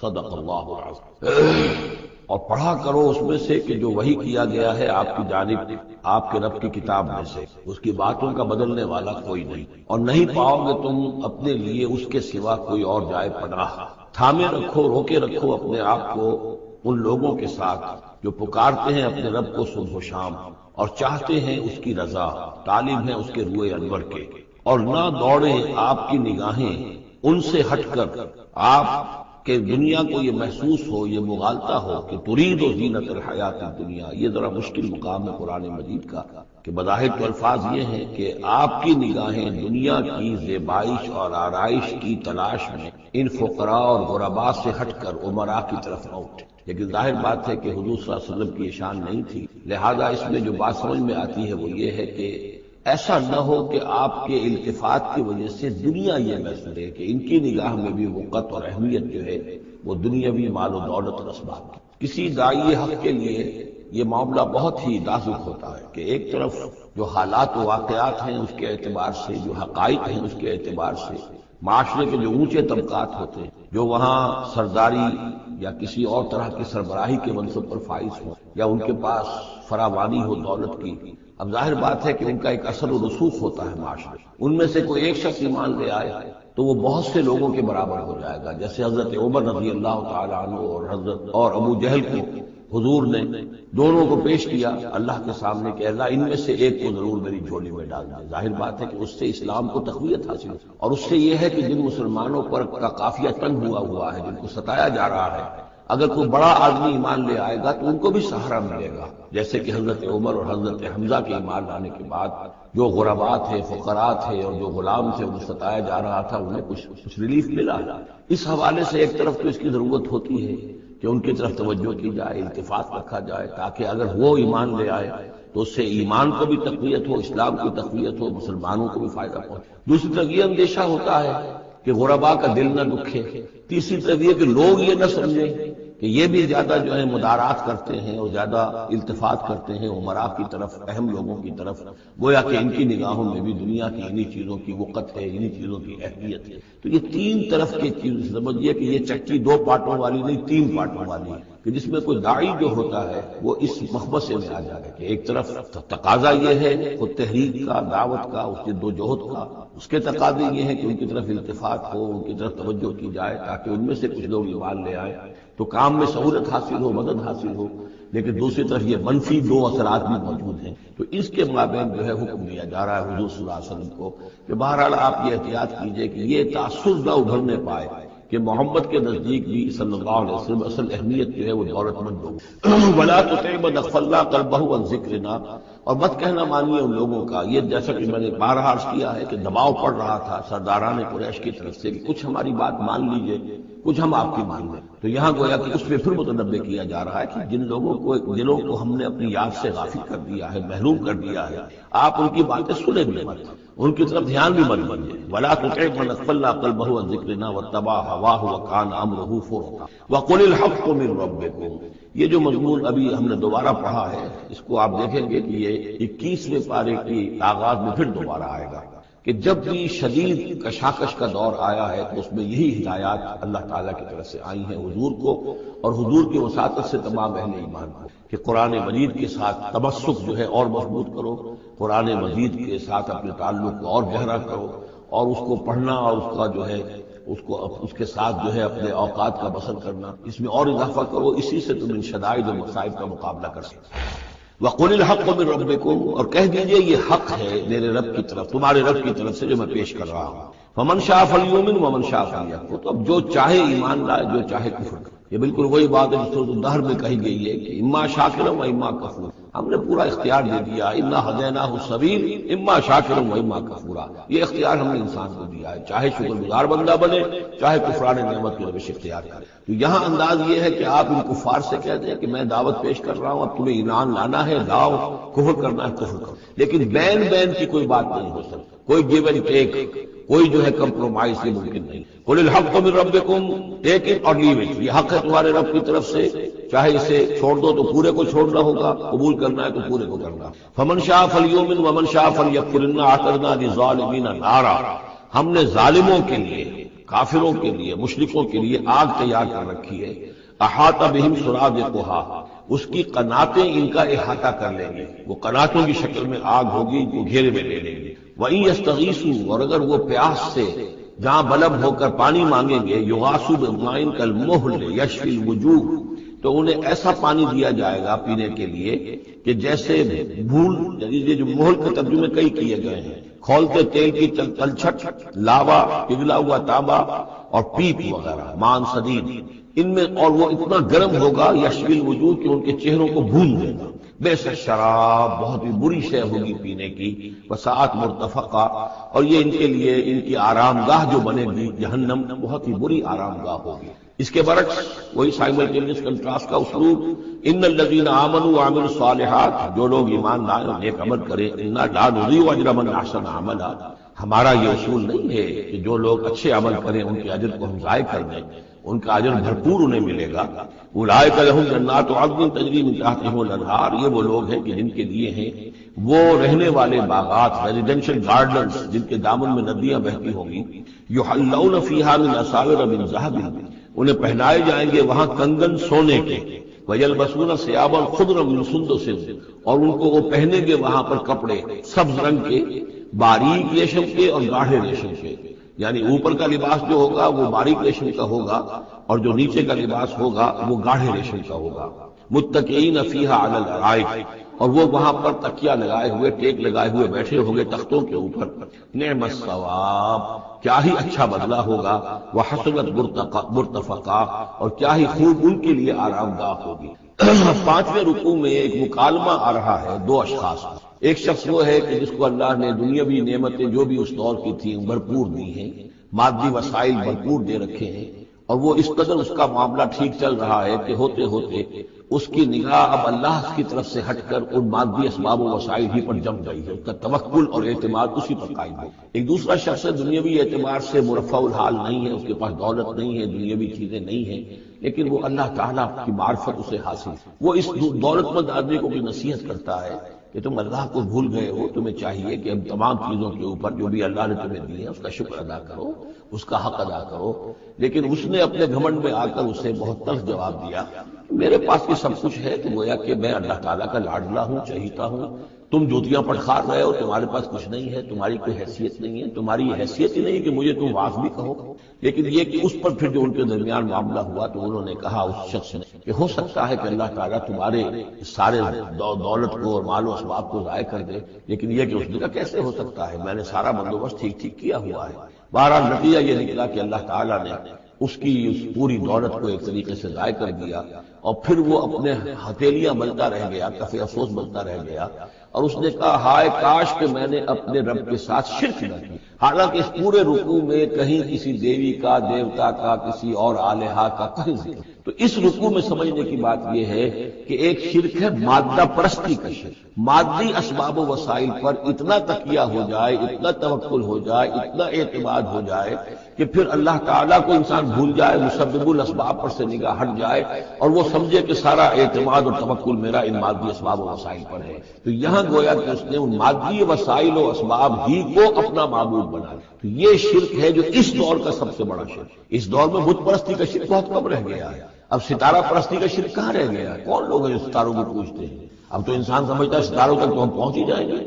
صدق الله العظيم۔ اور پڑھا کرو اس میں سے کہ جو وحی کیا گیا ہے آپ کی جانب آپ کے رب کی کتاب میں سے، اس کی باتوں کا بدلنے والا کوئی نہیں، اور نہیں پاؤ گے تم اپنے لیے اس کے سوا کوئی اور جائے پناہ۔ تھامے رکھو، روکے رکھو اپنے آپ کو ان لوگوں کے ساتھ جو پکارتے ہیں اپنے رب کو صبح و شام اور چاہتے ہیں اس کی رضا، طالب ہیں اس کے روئے انور کے، اور نہ دوڑیں آپ کی نگاہیں ان سے ہٹ کر آپ کہ دنیا کو یہ محسوس ہو، یہ مغالطہ ہو کہ ترید و زینت الحیات الدنیا۔ یہ ذرا مشکل مقام ہے قرآن مجید کا، کہ بظاہر تو الفاظ یہ ہیں کہ آپ کی نگاہیں دنیا کی زیبائش اور آرائش کی تلاش میں ان فقراء اور غرباء سے ہٹ کر امراء کی طرف نہ اٹھے، لیکن ظاہر بات ہے کہ حضور صلی اللہ علیہ وسلم کی یہ شان نہیں تھی، لہذا اس میں جو بات سمجھ میں آتی ہے وہ یہ ہے کہ ایسا نہ ہو کہ آپ کے التفات کی وجہ سے دنیا یہ محسوس ہے کہ ان کی نگاہ میں بھی وقت اور اہمیت جو ہے وہ دنیاوی مال و دولت اور اسباب کی۔ کسی داعی حق کے لیے یہ معاملہ بہت ہی نازک ہوتا ہے کہ ایک طرف جو حالات و واقعات ہیں اس کے اعتبار سے، جو حقائق ہیں اس کے اعتبار سے، معاشرے کے جو اونچے طبقات ہوتے ہیں جو وہاں سرداری یا کسی اور طرح کی سربراہی کے منصب پر فائز ہوں یا ان کے پاس فراوانی ہو دولت کی، اب ظاہر بات ہے کہ ان کا ایک اثر و رسوخ ہوتا ہے معاشرے، ان میں سے کوئی ایک شخص ایمان لے آئے تو وہ بہت سے لوگوں کے برابر ہو جائے گا، جیسے حضرت عمر رضی اللہ تعالیٰ عنہ اور ابو جہل کو حضور نے دونوں کو پیش کیا اللہ کے سامنے کہ اللہ ان میں سے ایک کو ضرور میری جھولی میں ڈال دے۔ ظاہر بات ہے کہ اس سے اسلام کو تقویت حاصل ہے، اور اس سے یہ ہے کہ جن مسلمانوں پر کا قافیہ تنگ ہوا ہے، جن کو ستایا جا رہا ہے، اگر کوئی بڑا آدمی ایمان لے آئے گا تو ان کو بھی سہارا ملے گا، جیسے کہ حضرت عمر اور حضرت حمزہ کے ایمان لانے کے بعد جو غرباء تھے، فقراء تھے اور جو غلام تھے انہیں ستایا جا رہا تھا، انہیں کچھ ریلیف ملا۔ اس حوالے سے ایک طرف تو اس کی ضرورت ہوتی ہے کہ ان کی طرف توجہ کی جائے، التفات رکھا جائے، تاکہ اگر وہ ایمان لے آئے تو اس سے ایمان کو بھی تقویت ہو، اسلام کی تقویت ہو، مسلمانوں کو بھی فائدہ پہنچے۔ دوسری طرف یہ اندیشہ ہوتا ہے کہ غرباء کا دل نہ دکھے، تیسری طرف یہ کہ لوگ یہ نہ سمجھیں کہ یہ بھی زیادہ جو ہے مدارات کرتے ہیں اور زیادہ التفات کرتے ہیں امراء کی طرف، اہم لوگوں کی طرف، گویا کہ ان کی نگاہوں میں بھی دنیا کی انہی چیزوں کی وقت ہے، انہی چیزوں کی اہمیت ہے۔ تو یہ تین طرف کی چیز سمجھیے کہ یہ چکی دو پارٹوں والی نہیں، تین پارٹوں والی ہے، کہ جس میں کوئی داعی جو ہوتا ہے وہ اس مخبصے میں آ جائے کہ ایک طرف تقاضا یہ ہے خود تحریک کا، دعوت کا، اس جد و جہد کا، اس کے تقاضے یہ ہیں کہ ان کی طرف التفات ہو، ان کی طرف توجہ کی جائے تاکہ ان میں سے کچھ لوگ ایمان لے آئے تو کام میں سہولت حاصل ہو، مدد حاصل ہو، لیکن دوسری طرف یہ منفی دو اثرات بھی موجود ہیں۔ تو اس کے مابین جو ہے حکم دیا جا رہا ہے حضور صلی اللہ علیہ وسلم کو کہ بہرحال آپ یہ احتیاط کیجئے کہ یہ تاثر نہ ابھرنے پائے کہ محمد کے نزدیک بھی صلی اللہ علیہ وسلم اصل اہمیت جو ہے وہ دولت مند لوگ، ولا تطع من اغفلنا قلبه عن ذکرنا، اور مت کہنا مانیے ان لوگوں کا، یہ جیسا کہ میں نے بارہا عرض کیا ہے کہ دباؤ پڑ رہا تھا سرداران قریش کی طرف سے کہ کچھ ہماری بات مان لیجئے، کچھ ہم آپ کی مان لیں، تو یہاں گویا کہ اس پہ پھر متنبع کیا جا رہا ہے کہ جن لوگوں کو دلوں کو ہم نے اپنی یاد سے غافل کر دیا ہے، محروم کر دیا ہے، آپ ان کی باتیں سنیں بھی مت، ان کی طرف دھیان بھی مت دیجیے۔ ولا تطع من اغفلنا قلبه عن ذکرنا واتبع هواه وكان امره فرطا وقل الحق من ربكم۔ یہ جو مضمون ابھی ہم نے دوبارہ پڑھا ہے اس کو آپ دیکھیں گے کہ یہ 21ویں پارے کی آغاز میں پھر دوبارہ آئے گا کہ جب بھی شدید کشاکش کا دور آیا ہے تو اس میں یہی ہدایات اللہ تعالیٰ کی طرف سے آئی ہیں حضور کو اور حضور کی وساطت سے تمام اہل ایمان کو کہ قرآن مجید کے ساتھ تمسک جو ہے اور مضبوط کرو، قرآن مجید کے ساتھ اپنے تعلق کو اور گہرا کرو، اور اس کو پڑھنا اور اس کا جو ہے اس کے ساتھ جو ہے اپنے اوقات کا بسر کرنا، اس میں اور اضافہ کرو، اسی سے تم ان شدائد و مصائب کا مقابلہ کر سکتے۔ وَقُلِ الْحَقُّ مِن رَبِّكُمْ، اور کہہ دیجئے یہ حق ہے میرے رب کی طرف، تمہارے رب کی طرف سے جو میں پیش کر رہا ہوں۔ فَمَن شَاءَ فَلْيُؤْمِنْ وَمَن شَاءَ فَلْيَكْفُرْ، تو اب جو چاہے ایمان لائے، جو چاہے کفر کرے۔ یہ بالکل وہی بات ہے جو سورۃ الدہر میں کہی گئی ہے کہ اما شاکرا و اما کفورا، ہم نے پورا اختیار دے دیا، انا ہدیناہ السبیل اما شاکرا و اما کفورا، یہ اختیار ہم نے انسان کو دیا ہے، چاہے شکر گزار بندہ بنے، چاہے کفران نعمت کی روش اختیار کرے۔ تو یہاں انداز یہ ہے کہ آپ ان کفار سے کہہ دیں کہ میں دعوت پیش کر رہا ہوں، اب تمہیں ایمان لانا ہے لاؤ، کفر کرنا ہے کفر کرو، لیکن بین کی کوئی بات نہیں ہو سکتی، کوئی گیو اینڈ ٹیک، کوئی جو ہے کمپرومائز یہ ممکن نہیں۔ قل الحق من ربکم، ٹیک اٹ اور لیو اٹ، یہ حق ہے تمہارے رب کی طرف سے، چاہے اسے چھوڑ دو تو پورے کو چھوڑنا ہوگا، قبول کرنا ہے تو پورے کو کرنا۔ فمن شاء فلیؤمن ومن شاء فلیکفر، انا اعتدنا للظالمین نارا، ہم نے ظالموں کے لیے، کافروں کے لیے، مشرکوں کے لیے آگ تیار کر رکھی ہے، احاط بہم سرادقها، اس کی قناتیں ان کا احاطہ کر لیں گے، وہ قناتوں کی شکل میں آگ ہوگی جو گھیرے میں لے لیں گے۔ وَإِن يَسْتَغِيثُوا، اور اگر وہ پیاس سے جہاں بلب ہو کر پانی مانگیں گے، یغاثوا بماء کالمہل یشفی الوجوہ، تو انہیں ایسا پانی دیا جائے گا پینے کے لیے کہ جیسے بھول، یہ جو محل کے ترجمے کئی کیے گئے ہیں، کھولتے تیل کی تلچھٹ، لاوا، پگھلا ہوا تانبا اور پیپ وغیرہ، مان صدید، ان میں، اور وہ اتنا گرم ہوگا یشفی الوجوہ کہ ان کے چہروں کو بھون دے گا۔ بئس الشراب، بہت ہی بری شے ہوگی پینے کی، وساعت مرتفقہ، اور یہ ان کے لیے ان کی آرام گاہ جو بنے گی جہنم بہت ہی بری آرام گاہ ہوگی۔ اس کے برعکس وہی سائملٹینیس کنٹراسٹ کا اسلوب، ان الذین آمنوا وعملوا الصالحات، جو لوگ ایمان لائے اور نیک عمل کریں، انا لا نضیع اجر من احسن عملا، ہمارا یہ اصول نہیں ہے کہ جو لوگ اچھے عمل کریں ان کے اجر کو ہم ضائع کر دیں، ان کا اجر بھرپور انہیں ملے گا۔ اولئک لہم جنات عدن تجری من تحتہم الانہار، یہ وہ لوگ ہیں کہ جن کے لیے ہیں وہ رہنے والے باغات، ریزیڈینشل گارڈنز، جن کے دامن میں ندیاں بہتی ہوں گی، یحلون فیہا من اساور من ذہب، انہیں پہنائے جائیں گے وہاں کنگن سونے کے، وَيَلْبَسُونَ ثِيَابًا خُضْرًا مِّن سُندُسٍ، اور ان کو وہ پہنیں گے وہاں پر کپڑے سبز رنگ کے، باریک ریشم کے اور گاڑھے ریشم کے، یعنی اوپر کا لباس جو ہوگا وہ باریک ریشم کا ہوگا اور جو نیچے کا لباس ہوگا وہ گاڑھے ریشم کا ہوگا۔ متکئین فیہا علی الارائک، اور وہ وہاں پر تکیہ لگائے ہوئے، ٹیک لگائے ہوئے بیٹھے ہوں گے تختوں کے اوپر۔ نعم الثواب، کیا ہی اچھا بدلہ ہوگا، وحسنت مرتفقہ، اور کیا ہی خوب ان کے لیے آرام گاہ ہوگی۔ پانچویں رکوع میں ایک مکالمہ آ رہا ہے دو اشخاص کا۔ ایک شخص وہ ہے کہ جس کو اللہ نے دنیاوی نعمتیں جو بھی اس دور کی تھیں بھرپور دی ہیں، مادی وسائل بھرپور دے رکھے ہیں، اور وہ اس قدر اس کا معاملہ ٹھیک چل رہا ہے کہ ہوتے ہوتے اس کی نگاہ اب اللہ کی طرف سے ہٹ کر ان مادی اسباب و وسائل ہی پر جم گئی ہے، اس کا توکل اور اعتماد اسی پر قائم ہے۔ ایک دوسرا شخص دنیاوی اعتبار سے مرفع الحال نہیں ہے، اس کے پاس دولت نہیں ہے، دنیاوی چیزیں نہیں ہیں، لیکن وہ اللہ تعالیٰ کی معرفت اسے حاصل، وہ اس دولت مند آدمی کو بھی نصیحت کرتا ہے کہ تم اللہ کو بھول گئے ہو، تمہیں چاہیے کہ اب تمام چیزوں کے اوپر جو بھی اللہ نے تمہیں دی ہے اس کا شکر ادا کرو، اس کا حق ادا کرو۔ لیکن اس نے اپنے گھمنڈ میں آ کر اسے بہت تلخ جواب دیا، میرے پاس یہ سب کچھ ہے کہ گویا کہ میں اللہ تعالیٰ کا لاڈلا ہوں، چہیتا ہوں، تم جوتیاں پٹخار رہے ہو، تمہارے پاس کچھ نہیں ہے، تمہاری کوئی حیثیت نہیں ہے، تمہاری یہ حیثیت ہی نہیں کہ مجھے تم واعظ بھی کہو۔ لیکن یہ کہ اس پر پھر جو ان کے درمیان معاملہ ہوا تو انہوں نے کہا اس شخص نے کہ ہو سکتا ہے کہ اللہ تعالیٰ تمہارے سارے دولت کو اور مال و اسباب کو ضائع کر دے، لیکن یہ کہ اس نے کہا کیسے ہو سکتا ہے، میں نے سارا بندوبست ٹھیک کیا ہوا ہے۔ بہرحال نتیجہ یہ نکلا کہ اللہ تعالیٰ نے اس کی اس پوری دولت کو ایک طریقے سے ضائع کر دیا، اور پھر وہ اپنے ہتھیلیاں ملتا رہ گیا، کف افسوس ملتا رہ گیا، اور اس نے کہا ہائے کاش کہ میں نے اپنے رب کے ساتھ شرک نہ کی۔ حالانکہ اس پورے رکوع میں کہیں کسی دیوی کا، دیوتا کا، کسی اور الہا کا کہیں ذکر، تو اس رکوع میں سمجھنے کی بات یہ ہے کہ ایک شرک ہے مادہ پرستی کا شرک، مادی اسباب و وسائل پر اتنا تکیہ ہو جائے، اتنا توکل ہو جائے، اتنا اعتماد ہو جائے کہ پھر اللہ تعالیٰ کو انسان بھول جائے، مسبب الاسباب پر سے نگاہ ہٹ جائے، اور وہ سمجھے کہ سارا اعتماد اور توکل میرا ان مادی اسباب و وسائل پر ہے۔ تو یہاں گویا کہ اس نے ان مادی وسائل و اسباب ہی کو اپنا معبود بنا لیا۔ تو یہ شرک ہے جو اس دور کا سب سے بڑا شرک۔ اس دور میں بت پرستی کا شرک بہت کم رہ گیا ہے، اب ستارہ پرستی کا شرک کہاں رہ گیا ہے؟ کون لوگ ہیں جو ستاروں کو پوجتے ہیں؟ اب تو انسان سمجھتا ہے ستاروں تک تو ہم پہنچ ہی جائیں گے،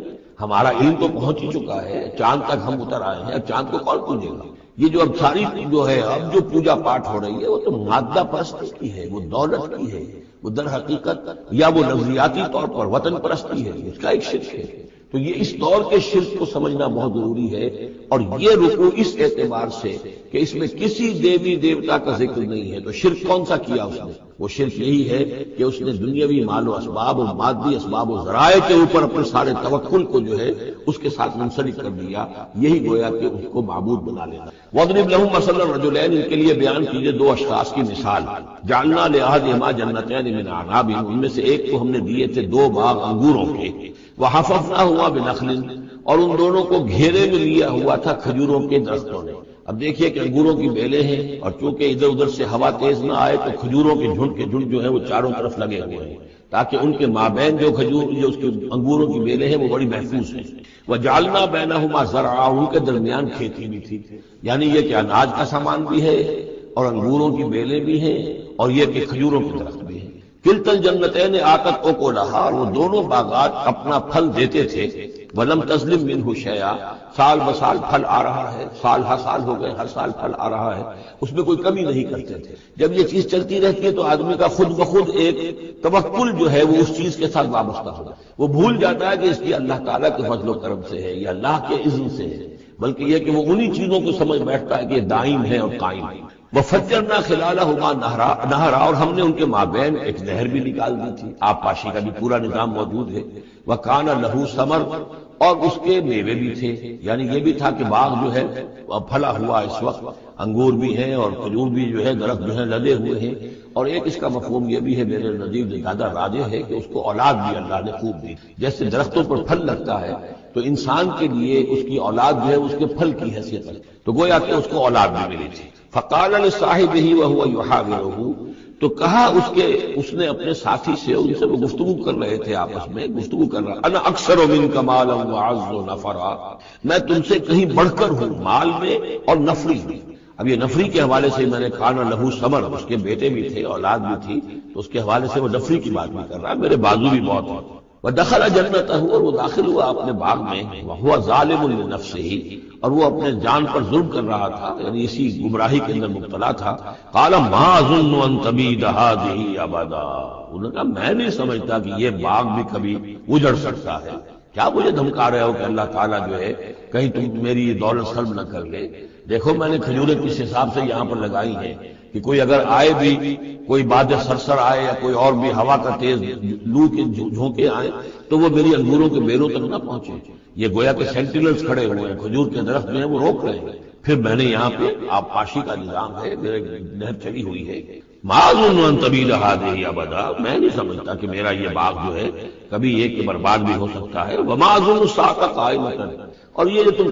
ہمارا علم تو پہنچ ہی چکا ہے، چاند تک ہم اتر آئے ہیں، اب چاند کو کون پوجے گا؟ یہ جو اب ساری جو ہے اب جو پوجا پاٹ ہو رہی ہے وہ تو مادہ پرستی کی ہے، وہ دولت کی ہے، وہ در حقیقت یا وہ لفظیاتی طور پر وطن پرستی ہے، اس کا ایک شرک ہے۔ تو یہ اس دور کے شرک کو سمجھنا بہت ضروری ہے، اور یہ رکوع اس اعتبار سے کہ اس میں کسی دیوی دیوتا کا ذکر نہیں ہے، تو شرک کون سا کیا اس نے؟ وہ شرک یہی ہے کہ اس نے دنیاوی مال و اسباب اور مادی اسباب و ذرائع کے اوپر اپنے سارے توکل کو جو ہے اس کے ساتھ منسلک کر دیا، یہی گویا کہ اس کو معبود بنا لینا۔ وَاضْرِبْ لَهُم مَثَلًا الرَّجُلَيْنِ، ان کے لیے بیان کیجئے دو اشخاص کی مثال۔ جعلنا لأحدهما جنتين من اعناب، ان میں سے ایک کو ہم نے دیے تھے دو باغ انگوروں کے، وحففناهما بنخل، اور ان دونوں کو گھیرے میں لیا ہوا تھا کھجوروں کے درختوں نے۔ اب دیکھیے کہ انگوروں کی بیلیں ہیں، اور چونکہ ادھر ادھر سے ہوا تیز نہ آئے تو کھجوروں کے جھنڈ جو ہیں وہ چاروں طرف لگے ہوئے ہیں، تاکہ ان کے مابین جو اس کے انگوروں کی بیلیں ہیں وہ بڑی محفوظ ہیں۔ وجعلنا بینہما زرعا، ان کے درمیان کھیتی بھی تھی، یعنی یہ کہ اناج کا سامان بھی ہے اور انگوروں کی بیلیں بھی ہیں، اور یہ کہ کھجوروں کے درخت بھی ہیں۔ کلتا الجنتین آتت اکلہا، اور وہ دونوں باغات اپنا پھل دیتے تھے، ولم تظلم منہ شیئا، سال بسال پھل آ رہا ہے، سال ہر سال ہو گئے، ہر سال پھل آ رہا ہے، اس میں کوئی کمی نہیں کرتے تھے۔ جب یہ چیز چلتی رہتی ہے تو آدمی کا خود بخود ایک توکل جو ہے وہ اس چیز کے ساتھ وابستہ ہوگا، وہ بھول جاتا ہے کہ اس کی اللہ تعالیٰ کے فضل و کرم سے ہے، یہ اللہ کے اذن سے ہے، بلکہ یہ کہ وہ انہی چیزوں کو سمجھ بیٹھتا ہے کہ یہ دائم ہے اور قائم ہے۔ وَفَجَّرْنَا خِلَالَهُمَا نہرا، اور ہم نے ان کے مابین ایک نہر بھی نکال دی تھی، آب پاشی کا بھی پورا نظام موجود ہے۔ وَكَانَ لَهُ ثَمَرٌ، اور اس کے میوے بھی تھے، یعنی یہ بھی تھا کہ باغ جو ہے پھلا ہوا اس وقت، انگور بھی ہیں اور کھجور بھی جو ہے درخت جو ہے لدے ہوئے ہیں۔ اور ایک اس کا مفہوم یہ بھی ہے میرے نزدیک زیادہ راجح ہے کہ اس کو اولاد بھی اللہ نے خوب دی، جیسے درختوں پر پھل لگتا ہے تو انسان کے لیے اس کی اولاد جو ہے اس کے پھل کی حیثیت ہے، تو گویا کہ اس کو اولاد بھی ملی تھی۔ فقال لصاحبہ وهو يحاوره، تو کہا اس نے اپنے ساتھی سے، ان سے وہ گفتگو کر رہے تھے، آپس میں گفتگو کر رہا، انا اکثر منک مالا واعز نفرا، میں تم سے کہیں بڑھ کر ہوں مال میں اور نفری میں۔ اب یہ نفری کے حوالے سے میں نے کانا لہو ثمر، اس کے بیٹے بھی تھے، اولاد بھی تھی، تو اس کے حوالے سے وہ نفری کی بات بھی کر رہا ہے، میرے بازو بھی بہت ہیں۔ ودخل جنتہ، اور وہ داخل ہوا اپنے باغ میں، وہو ظالم لنفسہ، اور وہ اپنے جان پر ظلم کر رہا تھا، یعنی اسی گمراہی کے اندر مبتلا تھا۔ قال ما اظن ان تبید هذه ابدا، انہوں نے کہا میں نہیں سمجھتا کہ یہ باغ بھی کبھی اجڑ سکتا ہے۔ کیا مجھے دھمکا رہے ہو کہ اللہ تعالیٰ جو ہے کہیں تم میری یہ دولت سلب نہ کر لے؟ دیکھو میں نے کھجوریں کس حساب سے یہاں پر لگائی ہیں کہ کوئی اگر آئے بھی، کوئی باد سرسر آئے یا کوئی اور بھی ہوا کا تیز لو کے جھونکے آئے تو وہ میری انگوروں کے بیروں تک نہ پہنچے۔ یہ گویا کہ سینٹینلز کھڑے ہوئے ہیں، کھجور کے درخت جو ہیں وہ روک رہے ہیں۔ پھر میں نے یہاں پہ آب پاشی کا نظام ہے، میرے نہر چلی ہوئی ہے۔ ما اظن ان تبید هذه ابدا، میں نہیں سمجھتا کہ میرا یہ باغ جو ہے کبھی یہ کہ برباد بھی ہو سکتا ہے۔ وما اظن الساعة قائمة، اور یہ جو تم